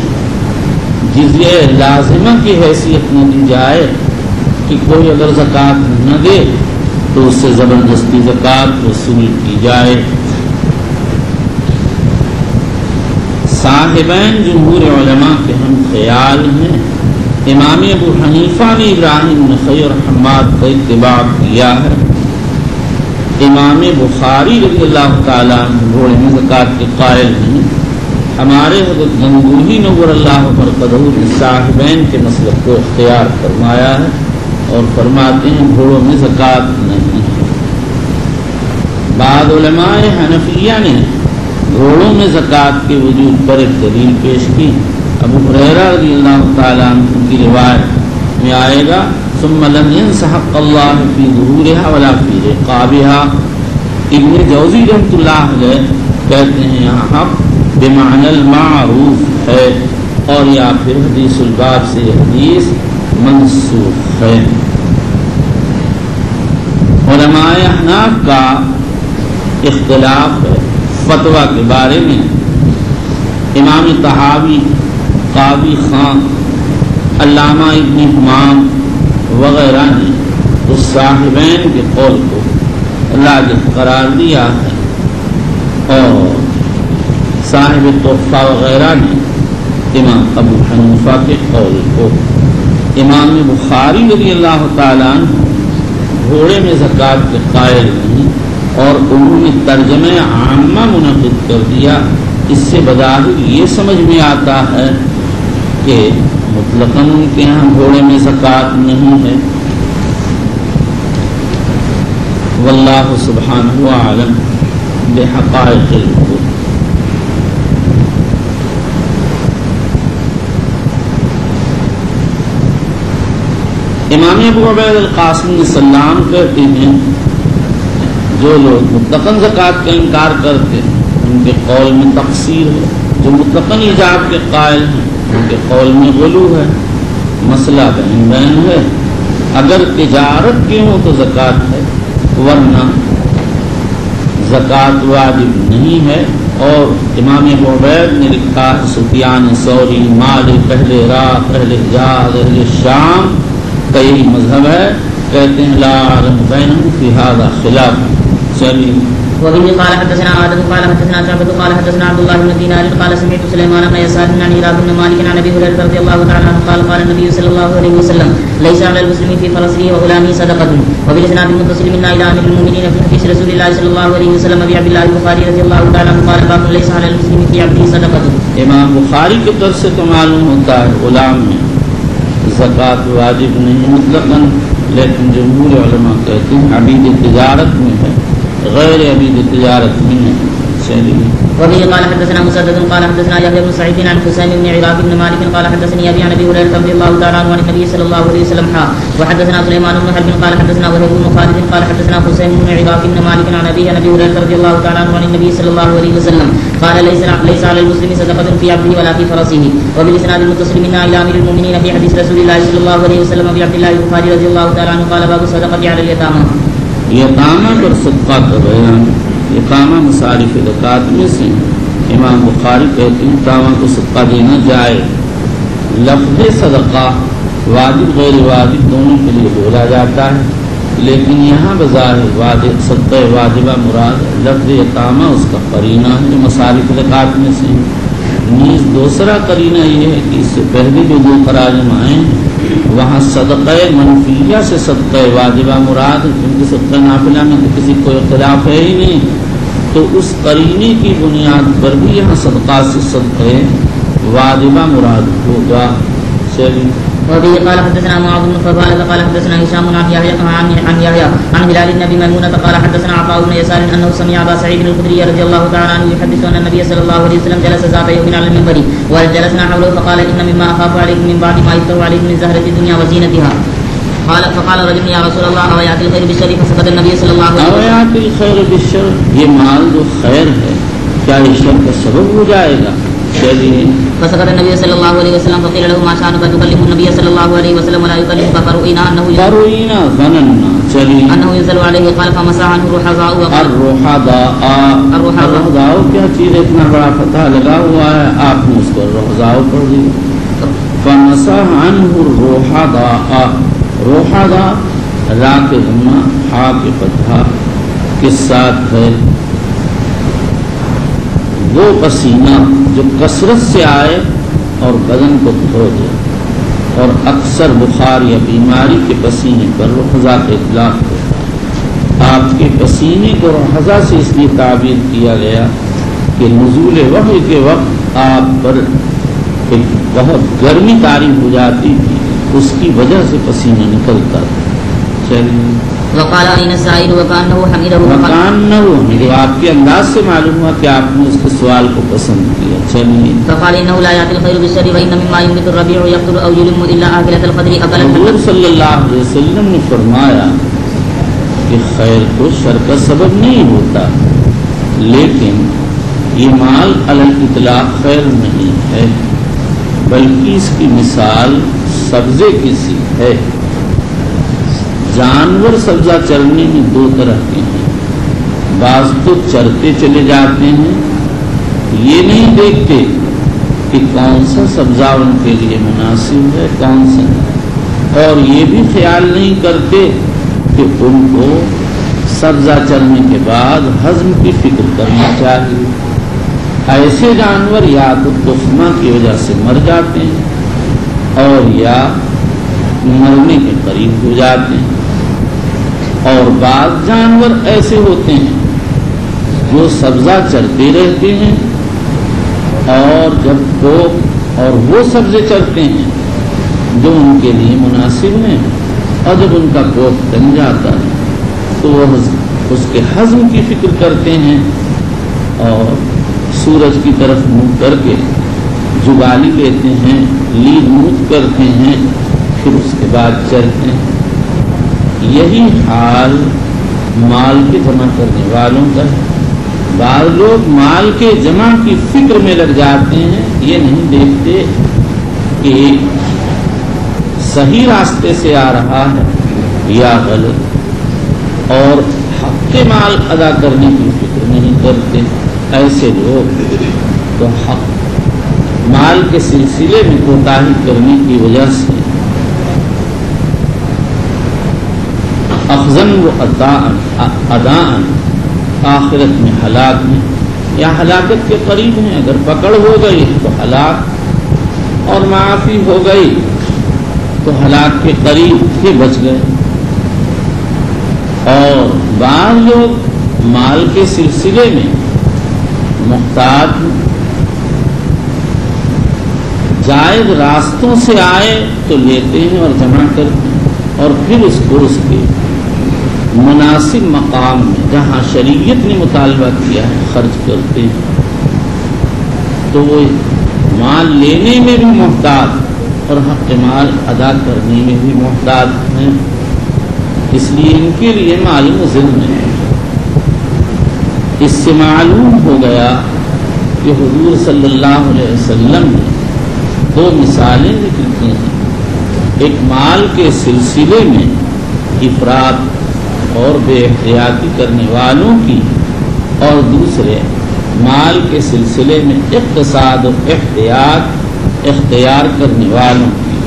[SPEAKER 1] جزیہ لازمہ کی حیثیت نہ دی جائے کہ کوئی اگر زکوٰۃ نہ دے تو اس سے زبردستی زکوٰۃ وصول کی جائے۔ صاحبین جمہور علماء کے ہم خیال ہیں، امام ابو حنیفہ نے ابراہیم نخعی اور حماد کا اتباع کیا ہے۔ امام بخاری رضی اللہ تعالیٰ عنہ گھوڑے میں زکوٰۃ کے قائل نہیں۔ ہمارے حضرت گنگوہی نور اللہ مرقدہ نے صاحبین کے مسلک کو اختیار فرمایا ہے اور فرماتے ہیں گھوڑوں میں زکوٰۃ نہیں ہے۔ بعض علماء حنفیہ نے گھوڑوں میں زکوٰۃ کے وجود پر ایک دلیل پیش کی۔ ابو ہریرہ رضی اللہ تعالیٰ عنہ کی روایت میں آئے گا ثم لم ينس حق اللہ فی ظہورها ولا فی رقابها۔ ابن جوزی رحمۃ اللہ علیہ کہتے ہیں یہاں حق بمعنی المعروف ہے، اور یا پھر حدیث الباب سے حدیث منسوخ ہے۔ علماء احناف کا اختلاف ہے فتویٰ کے بارے میں۔ امام طحاوی، قاضی خان، علامہ ابن حمام وغیرہ نے اس صاحبین کے قول کو راجح قرار دیا ہے، اور صاحب تحفہ وغیرہ نے امام ابو حنیفہ کے قول کو۔ امام بخاری رضی اللہ تعالیٰ عنہ گھوڑے میں زکوٰۃ کے قائل نہیں، اور انہوں نے ترجمہ عامہ منعقد کر دیا۔ اس سے بظاہر یہ سمجھ میں آتا ہے کہ مطلقاً ان کے یہاں گھوڑے میں زکوٰۃ نہیں ہے۔ واللہ سبحانہ اعلم بحقائق الامور۔ امام ابو عبید القاسم السلام کہتے ہیں جو لوگ مطلقاً زکوٰۃ کا انکار کرتے ہیں ان کے قول میں تقصیر ہے، جو مطلقاً ایجاب کے قائل ہیں ان کے قول میں غلو ہے۔ مسئلہ بین ہے، اگر تجارت کی ہو تو زکوٰۃ ہے، ورنہ زکوٰۃ واجب نہیں ہے۔ اور امام ابو عبید نے لکھا ہے سفیان ثوری، مالک، اہل عراق، اہل حجاز، اہل شام کا یہی مذہب ہے، کہتے ہیں لا اعلم بینہم فی ھذا خلاف۔ چلیے
[SPEAKER 2] وبه قال حدثنا آدم قال حدثنا شعبة قال حدثنا عبد الله بن دينار قال سمعت سليمان بن يسار عن عراق بن مالك عن ابي هريره رضي الله تعالى عنه قال قال النبي صلى الله عليه وسلم ليس على المسلم في فرسه وغلامه صدقة. وبالاسناد المتصل منا الى امير المؤمنين في حديث رسول الله صلى الله عليه وسلم ابي عبد الله البخاري رضي الله تعالى عنه قال باب ليس على المسلم في عبده صدقة.
[SPEAKER 1] امام بخاری کے طرف سے تو معلوم ہوتا ہے غلام میں زکوٰۃ واجب نہیں مطلقاً، لیکن جمہور علماء کہتے ہیں عبید تجارت میں ہے، غیر عبید تجارت میں نہیں۔ چلیے
[SPEAKER 2] وبه قال حدثنا مسدد قال حدثنا يحيى بن سعيد عن حسين بن عراق بن مالك قال حدثني ابي عن ابي هريره رضي الله تعالى عنه عن النبي صلى الله عليه وسلم وحدثنا سليمان بن حرب قال حدثنا وهب بن خالد قال حدثنا حسين بن عراق بن مالك عن ابي هريره رضي الله تعالى عنه عن النبي صلى الله عليه وسلم قال ليس على المسلم صدقة في عبده ولا في فرسه. وبالاسناد المتصل منا الى امير المؤمنين في حديث رسول الله صلى الله عليه وسلم ابي عبد الله البخاري رضي الله تعالى عنه قال باب الصدقة على اليتامى.
[SPEAKER 1] یتامہ پر صدقہ کا بیان، یتامہ مصارف زکوٰۃ میں سے امام بخاری کہتے ہیں یتامہ کو صدقہ دینا جائے۔ لفظ صدقہ واجب غیر واجب دونوں کے لیے بولا جاتا ہے، لیکن یہاں بظاہر صدقہ واجبہ مراد لفظ اقامہ اس کا قرینہ ہے جو مصارف لقات میں سے نیز دوسرا قرینہ یہ ہے کہ اس سے پہلے جو دو تراجم آئے ہیں وہاں صدقہ منفیہ سے صدقہ واجبہ مراد ہے، کیونکہ صدقہ نافلہ میں تو کسی کو اختلاف ہے ہی نہیں، تو اس قرینے کی بنیاد پر بھی یہاں صدقہ سے صدقہ واجبہ مراد ہوگا۔ چلیے
[SPEAKER 2] وبه قال حدثنا معاذ بن فضالة قال حدثنا هشام عن يحيى عن هلال بن ابي ميمونة قال حدثنا عطاء بن يسار انه سمع ابا سعيد الخدري رضي الله تعالى عنه يحدث ان النبي صلى الله عليه وسلم جلس ذات يوم على المنبر وجلسنا حوله فقال ان مما اخاف عليكم من بعد ما يفتح عليكم من زهرة الدنيا وزينتها فقال رجل يا رسول الله او ياتي الخير بالشر فسكت النبي صلى الله عليه وسلم
[SPEAKER 1] او ياتي الخير بالشر، یہ مال جو خیر ہے کیا یہ شر کا سبب ہو جائے گا؟ چلیے
[SPEAKER 2] فسكت النبي صلى الله عليه وسلم فقيل له ما شأنك تكلم النبي صلى الله عليه وسلم ولا يكلمك فرؤينا
[SPEAKER 1] ظننا چلیے
[SPEAKER 2] انه ينزل عليه قال فمسح عنه الرحضاء
[SPEAKER 1] الرحضاء کیا چیز اتنا بڑا فتح لگا ہوا ہے، آپ نے اس کو الرحضاء پڑھ دی، فمسح عنه الرحضاء، رحضاء را کے ضمہ ہا کے فتح کے ساتھ ہے وہ پسینہ جو کثرت سے آئے اور بدن کو دھو دے، اور اکثر بخار یا بیماری کے پسینے پر رحضاء کا اطلاق ہوتا ہے۔ آپ کے پسینے کو رحضاء سے اس لیے تعبیر کیا گیا کہ نزول وحی کے وقت آپ پر ایک بہت گرمی طاری ہو جاتی تھی، اس کی وجہ سے پسینہ نکلتا تھا۔ چلیے
[SPEAKER 2] وقال اين السائل وكانه حمده
[SPEAKER 1] آپ کے انداز سے معلوم ہوا کہ آپ نے اس کے سوال کو پسند کیا۔ چلیے
[SPEAKER 2] فقال انه لا ياتي الخير بالشر وان مما ينبت الربيع يقتل او يلم الا اكله القدر
[SPEAKER 1] حضور صلی اللہ علیہ وسلم نے فرمایا کہ خیر کو شر کا سبب نہیں ہوتا، لیکن یہ مال علی الاطلاق خیر نہیں ہے، بلکہ اس کی مثال سبزے کی سی ہے۔ جانور سبزہ چرنے میں دو طرح کے ہیں، بعض تو چرتے چلے جاتے ہیں، یہ نہیں دیکھتے کہ کون سا سبزہ ان کے لیے مناسب ہے کون سا نہیں، اور یہ بھی خیال نہیں کرتے کہ ان کو سبزہ چرنے کے بعد ہضم کی فکر کرنا چاہیے۔ ایسے جانور یا تو تخمہ کی وجہ سے مر جاتے ہیں اور یا مرنے کے قریب ہو جاتے ہیں، اور بعض جانور ایسے ہوتے ہیں جو سبزہ چرتے رہتے ہیں اور جب وہ سبزے چرتے ہیں جو ان کے لیے مناسب ہیں، اور جب ان کا کوٹ بن جاتا ہے تو وہ اس کے ہضم کی فکر کرتے ہیں اور سورج کی طرف منہ کر کے جگالی لیتے ہیں، لید منہ کرتے ہیں، پھر اس کے بعد چرتے ہیں۔ یہی حال مال کے جمع کرنے والوں کا ہے۔ بعض لوگ مال کے جمع کی فکر میں لگ جاتے ہیں، یہ نہیں دیکھتے کہ صحیح راستے سے آ رہا ہے یا غلط، اور حق کے مال ادا کرنے کی فکر نہیں کرتے۔ ایسے لوگ تو حق مال کے سلسلے میں کوتاہی کرنے کی وجہ سے اخذن و اداءً آخرت میں ہلاک ہیں یا ہلاکت کے قریب ہیں۔ اگر پکڑ ہو گئی تو ہلاک، اور معافی ہو گئی تو ہلاک کے قریب تھے، بچ گئے۔ اور بعض لوگ مال کے سلسلے میں محتاط جائز راستوں سے آئے تو لیتے ہیں اور جمع کرتے ہیں، اور پھر اس کو اس کے مناسب مقام میں جہاں شریعت نے مطالبہ کیا ہے خرچ کرتے ہیں، تو وہ مال لینے میں بھی محتاط اور حق مال ادا کرنے میں بھی محتاط ہیں، اس لیے ان کے لیے معلوم ظلم ہے۔ اس سے معلوم ہو گیا کہ حضور صلی اللہ علیہ وسلم نے دو مثالیں ذکر کی ہیں، ایک مال کے سلسلے میں افراط اور بے احتیاطی کرنے والوں کی، اور دوسرے مال کے سلسلے میں اقتصاد و احتیاط اختیار کرنے والوں کی۔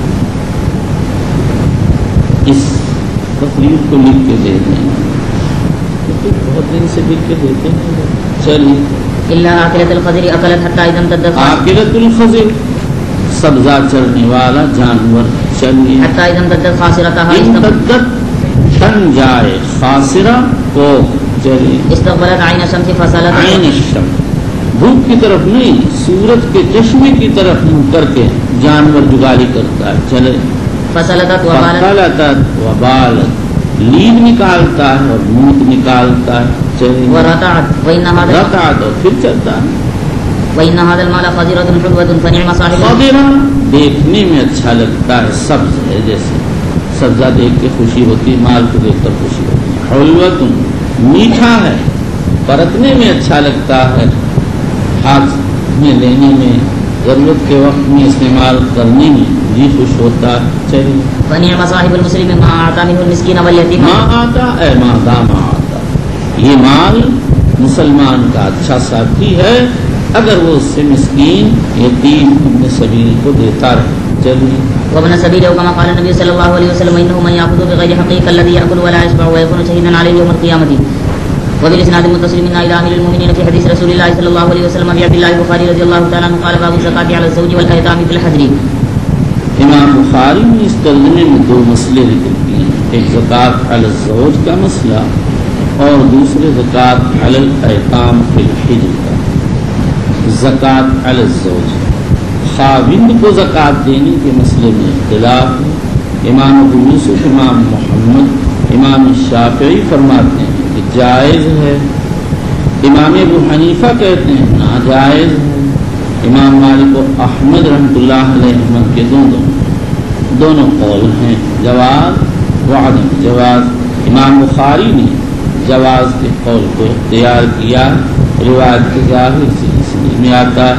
[SPEAKER 1] اس تقریر کو لکھ کے دے دیں، بہت دن سے لکھ کے دیتے ہیں. چلیے
[SPEAKER 2] إلا آكلة الخضر أكلت حتى إذا امتدت
[SPEAKER 1] عاقلۃ الخضر سبزہ چرنے والا جانور. چلیے
[SPEAKER 2] حتى إذا امتدت خاصرتها
[SPEAKER 1] امتدت تن جائے خاصرہ کو. چلیے
[SPEAKER 2] استقبلت عين الشمس فسالت
[SPEAKER 1] عین الشمس دھوپ کی طرف نہیں سورج کے چشمے کی طرف منہ کر کے جانور جگالی کرتا ہے. چلے
[SPEAKER 2] فسالت وبالت
[SPEAKER 1] فسلطت وبالت لید نکالتا ہے اور منت نکالتا ہے. چلیے
[SPEAKER 2] ورتعت وإن هذا
[SPEAKER 1] رتعت اور پھر چلتا ہے.
[SPEAKER 2] وإن هذا المال خضرة حلوة فنعم صاحب
[SPEAKER 1] خضرہ دیکھنے میں اچھا لگتا ہے، سبز ہے، جیسے سبزہ دیکھ کے خوشی ہوتی ہے، مال کو دیکھ کر خوشی ہوتی ہے. حلوۃ میٹھا ہے، پرتنے میں اچھا لگتا ہے، ہاتھ میں لینے میں ضرورت کے وقت میں استعمال کرنے میں جی خوش ہوتا ہے. چلیے
[SPEAKER 2] فنعم صاحب المسلم ما أعطى منه المسكين واليتيم
[SPEAKER 1] ماں آتا اے ماں دام آتا، یہ مال مسلمان کا اچھا ساتھی ہے اگر وہ اس سے مسکین یتیم ابن سبیل کو دیتا رہے. چلیے
[SPEAKER 2] وابن السبيل كما قال النبي صلى الله عليه وسلم إنه من يأخذ بغير حقه الذي يأكل ولا يشبع ويكون شهيدا عليه يوم القيامة. وبالإسناد المتصل منا إلى أمير المؤمنين في حديث رسول الله صلى الله عليه وسلم أبي عبد الله البخاري رضي الله تعالى عنه قال باب الزكاة على الزوج والأيتام في الحجر.
[SPEAKER 1] امام بخاری نے اس ترجمے میں دو مسئلے ذکر کیے، ایک زکوٰۃ علی الزوج کا مسئلہ اور دوسرے زکوٰۃ علی الایتام فی الحجر کا. زکوٰۃ علی الزوج خاوند کو زکوٰۃ دینے کے مسئلے میں اختلاف ہے. امام ابو یوسف، امام محمد، امام شافعی فرماتے ہیں کہ جائز ہے، امام ابو حنیفہ کہتے ہیں ناجائز ہے، امام مالک و احمد رحمۃ اللہ علیہ کے دونوں قول ہیں، جواز و عدم جواز. امام بخاری نے جواز کے قول کو اختیار کیا، روایت کے ظاہر سے اس میں آتا ہے.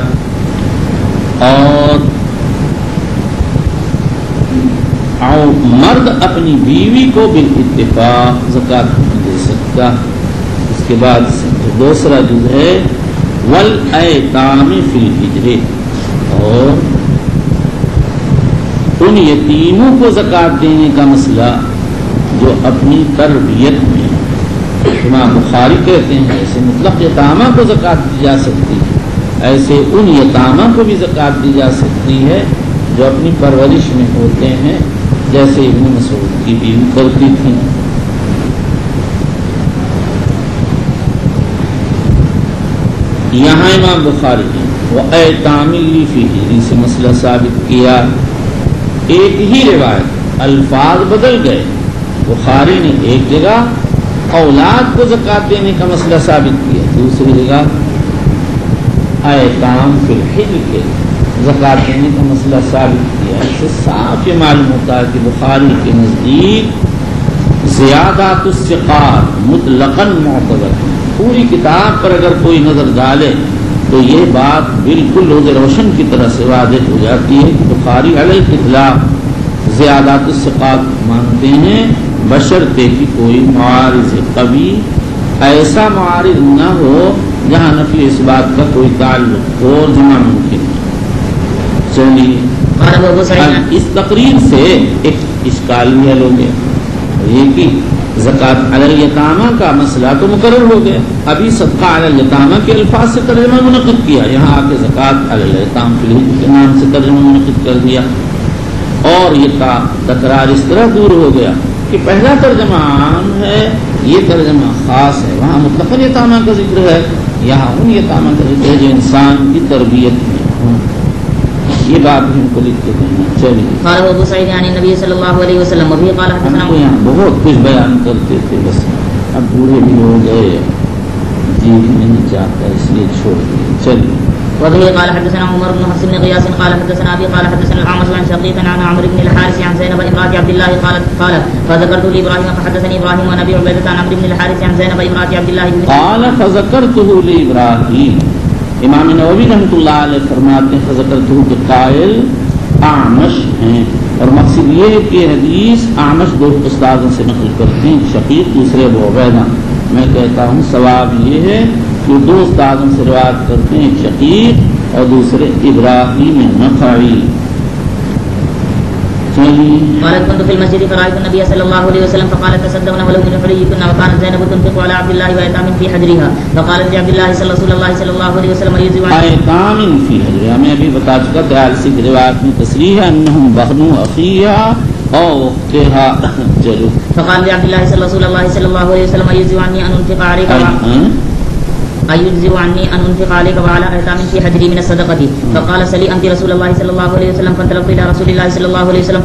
[SPEAKER 1] اور مرد اپنی بیوی کو بالاتفاق زکوٰۃ نہیں دے سکتا. اس کے بعد دوسرا جز ہے والایتام فی الحجر، اور ان یتیموں کو زکوٰۃ دینے کا مسئلہ جو اپنی تربیت میں. امام بخاری کہتے ہیں ایسے مطلق یتامہ کو زکوٰۃ دی جا سکتی ہے، ایسے ان یتامہ کو بھی زکوٰۃ دی جا سکتی ہے جو اپنی پرورش میں ہوتے ہیں، جیسے ابن مسعود کی بیوی کرتی تھی. یہاں امام بخاری نے وایتام فی الحجر سے مسئلہ ثابت کیا. ایک ہی روایت الفاظ بدل گئے. بخاری نے ایک جگہ اولاد کو زکوٰۃ دینے کا مسئلہ ثابت کیا، دوسری جگہ ایتام فی الحجر کے زکوٰۃ دینے کا مسئلہ ثابت کیا. اس سے صاف یہ معلوم ہوتا ہے کہ بخاری کے نزدیک زیادات الثقات مطلقاً معتبر ہیں. پوری کتاب پر اگر کوئی نظر ڈالے تو یہ بات بالکل روز روشن کی طرح سے واضح ہو جاتی ہے کہ بخاری علیہ الاطلاق زیادات الثقات مانتے ہیں، بشرطے کہ کوئی معارض قوی ایسا معارض نہ ہو جہاں نفی اس بات کا کوئی تعلق ہو اور جمع ممکن ہے. چلیے اس تقریر سے ایک اشکال بھی حل ہو گیا، یہ کہ زکوٰۃ علی الیتامہ کا مسئلہ تو مقرر ہو گیا. ابھی صدقہ علی الیتامہ کے الفاظ سے ترجمہ منعقد کیا، یہاں آ کے زکوٰۃ علی الیتام فی الحجر کے نام سے ترجمہ منعقد کر دیا، اور یہ تکرار اس طرح دور ہو گیا کہ پہلا ترجمہ عام ہے، یہ ترجمہ خاص ہے. وہاں مطلق یتامہ کا ذکر ہے، یہاں ان یتامہ کا ذکر ہے جو انسان کی تربیت میں ہوں. یہ بات ہم کو لکھ کے دینا. چلیے
[SPEAKER 2] قال ابو سعید عن النبي صلی اللہ علیہ وسلم وفي قال
[SPEAKER 1] ہم
[SPEAKER 2] حدثنا
[SPEAKER 1] کو یہاں بہت کچھ بیان کرتے تھے، بس اب بوڑھے بھی ہو گئے، جی نہیں چاہتا اس لیے چھوڑ دیے. چلیے
[SPEAKER 2] وبه قال حدثنا عمر بن حفص بن غياث قال حدثنا ابي قال حدثنا الاعمش عن شقيق عن عمرو بن الحارث عن زينب امراه عبد الله قال فذكرت لابراهيم فحدثني ابراهيم عن ابي عبيده عن عمرو بن الحارث عن زينب امراه عبد الله
[SPEAKER 1] قال فذكرته لابراهيم. امام نووی رحمۃ اللہ علیہ فرماتے ہیں فذكرته کے قائل اعمش ہیں، اور مقصد یہ ہے کہ حدیث اعمش دو استادوں سے نقل کرتے ہیں، شقیق دوسرے ابو عبیدہ. میں کہتا ہوں ثواب یہ ہے کہ دو استادوں سے روایت کرتے ہیں، ایک شقیق اور دوسرے ابراہیم نخعی.
[SPEAKER 2] قالت كنت في المسجد فرأيت النبي صلى الله عليه وسلم فقال تصدقن ولو من حليكن وكانت زينب تنفق على عبد الله وأيتام في حجرها فقالت لعبد الله رسول الله صلى الله عليه وسلم يجزي عنه
[SPEAKER 1] ایتام فی حجرها میں ابھی بتا چکا تھا اسی کی روایت میں تصریح ہے انہم بہنو اخیہا او اختہا جلو
[SPEAKER 2] فقال لعبد الله رسول الله صلى الله عليه وسلم يجزي عني أن أنفق عليك أيجزئ عني أن أنفق عليك وعلى أيتام في حجري من الصدقة فقال سلي أنت رسول الله صلى الله عليه وسلم فانطلقت إلى رسول الله صلى الله عليه وسلم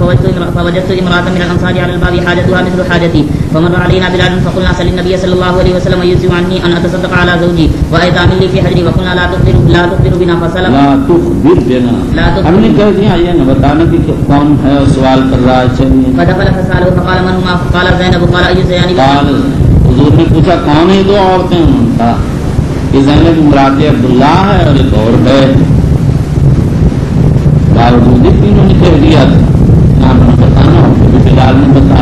[SPEAKER 2] فوجدت امرأة من الأنصار على الباب حاجتها مثل حاجتي فمر علينا بلال فقلنا سل النبي صلى الله عليه وسلم يجزئ عني أن أتصدق على زوجي وأيتام لي في حجري وقلنا لا تخبر بنا فسلم
[SPEAKER 1] ہم نے کہہ دیا یہ نہ بتانا کہ کون ہے اور سوال کر رہا ہے چلیے
[SPEAKER 2] فدخل فسأله فقال من هما قال زينب قال أي زيان
[SPEAKER 1] قال حضور نے پوچھا کون ہے دو عورتیں انہوں نے کہا کہ زینب مراد عبداللہ ہے اور ایک اور ہے باوجود تینوں نے کہہ دیا تھا نام نہ بتانا بلال نے بتا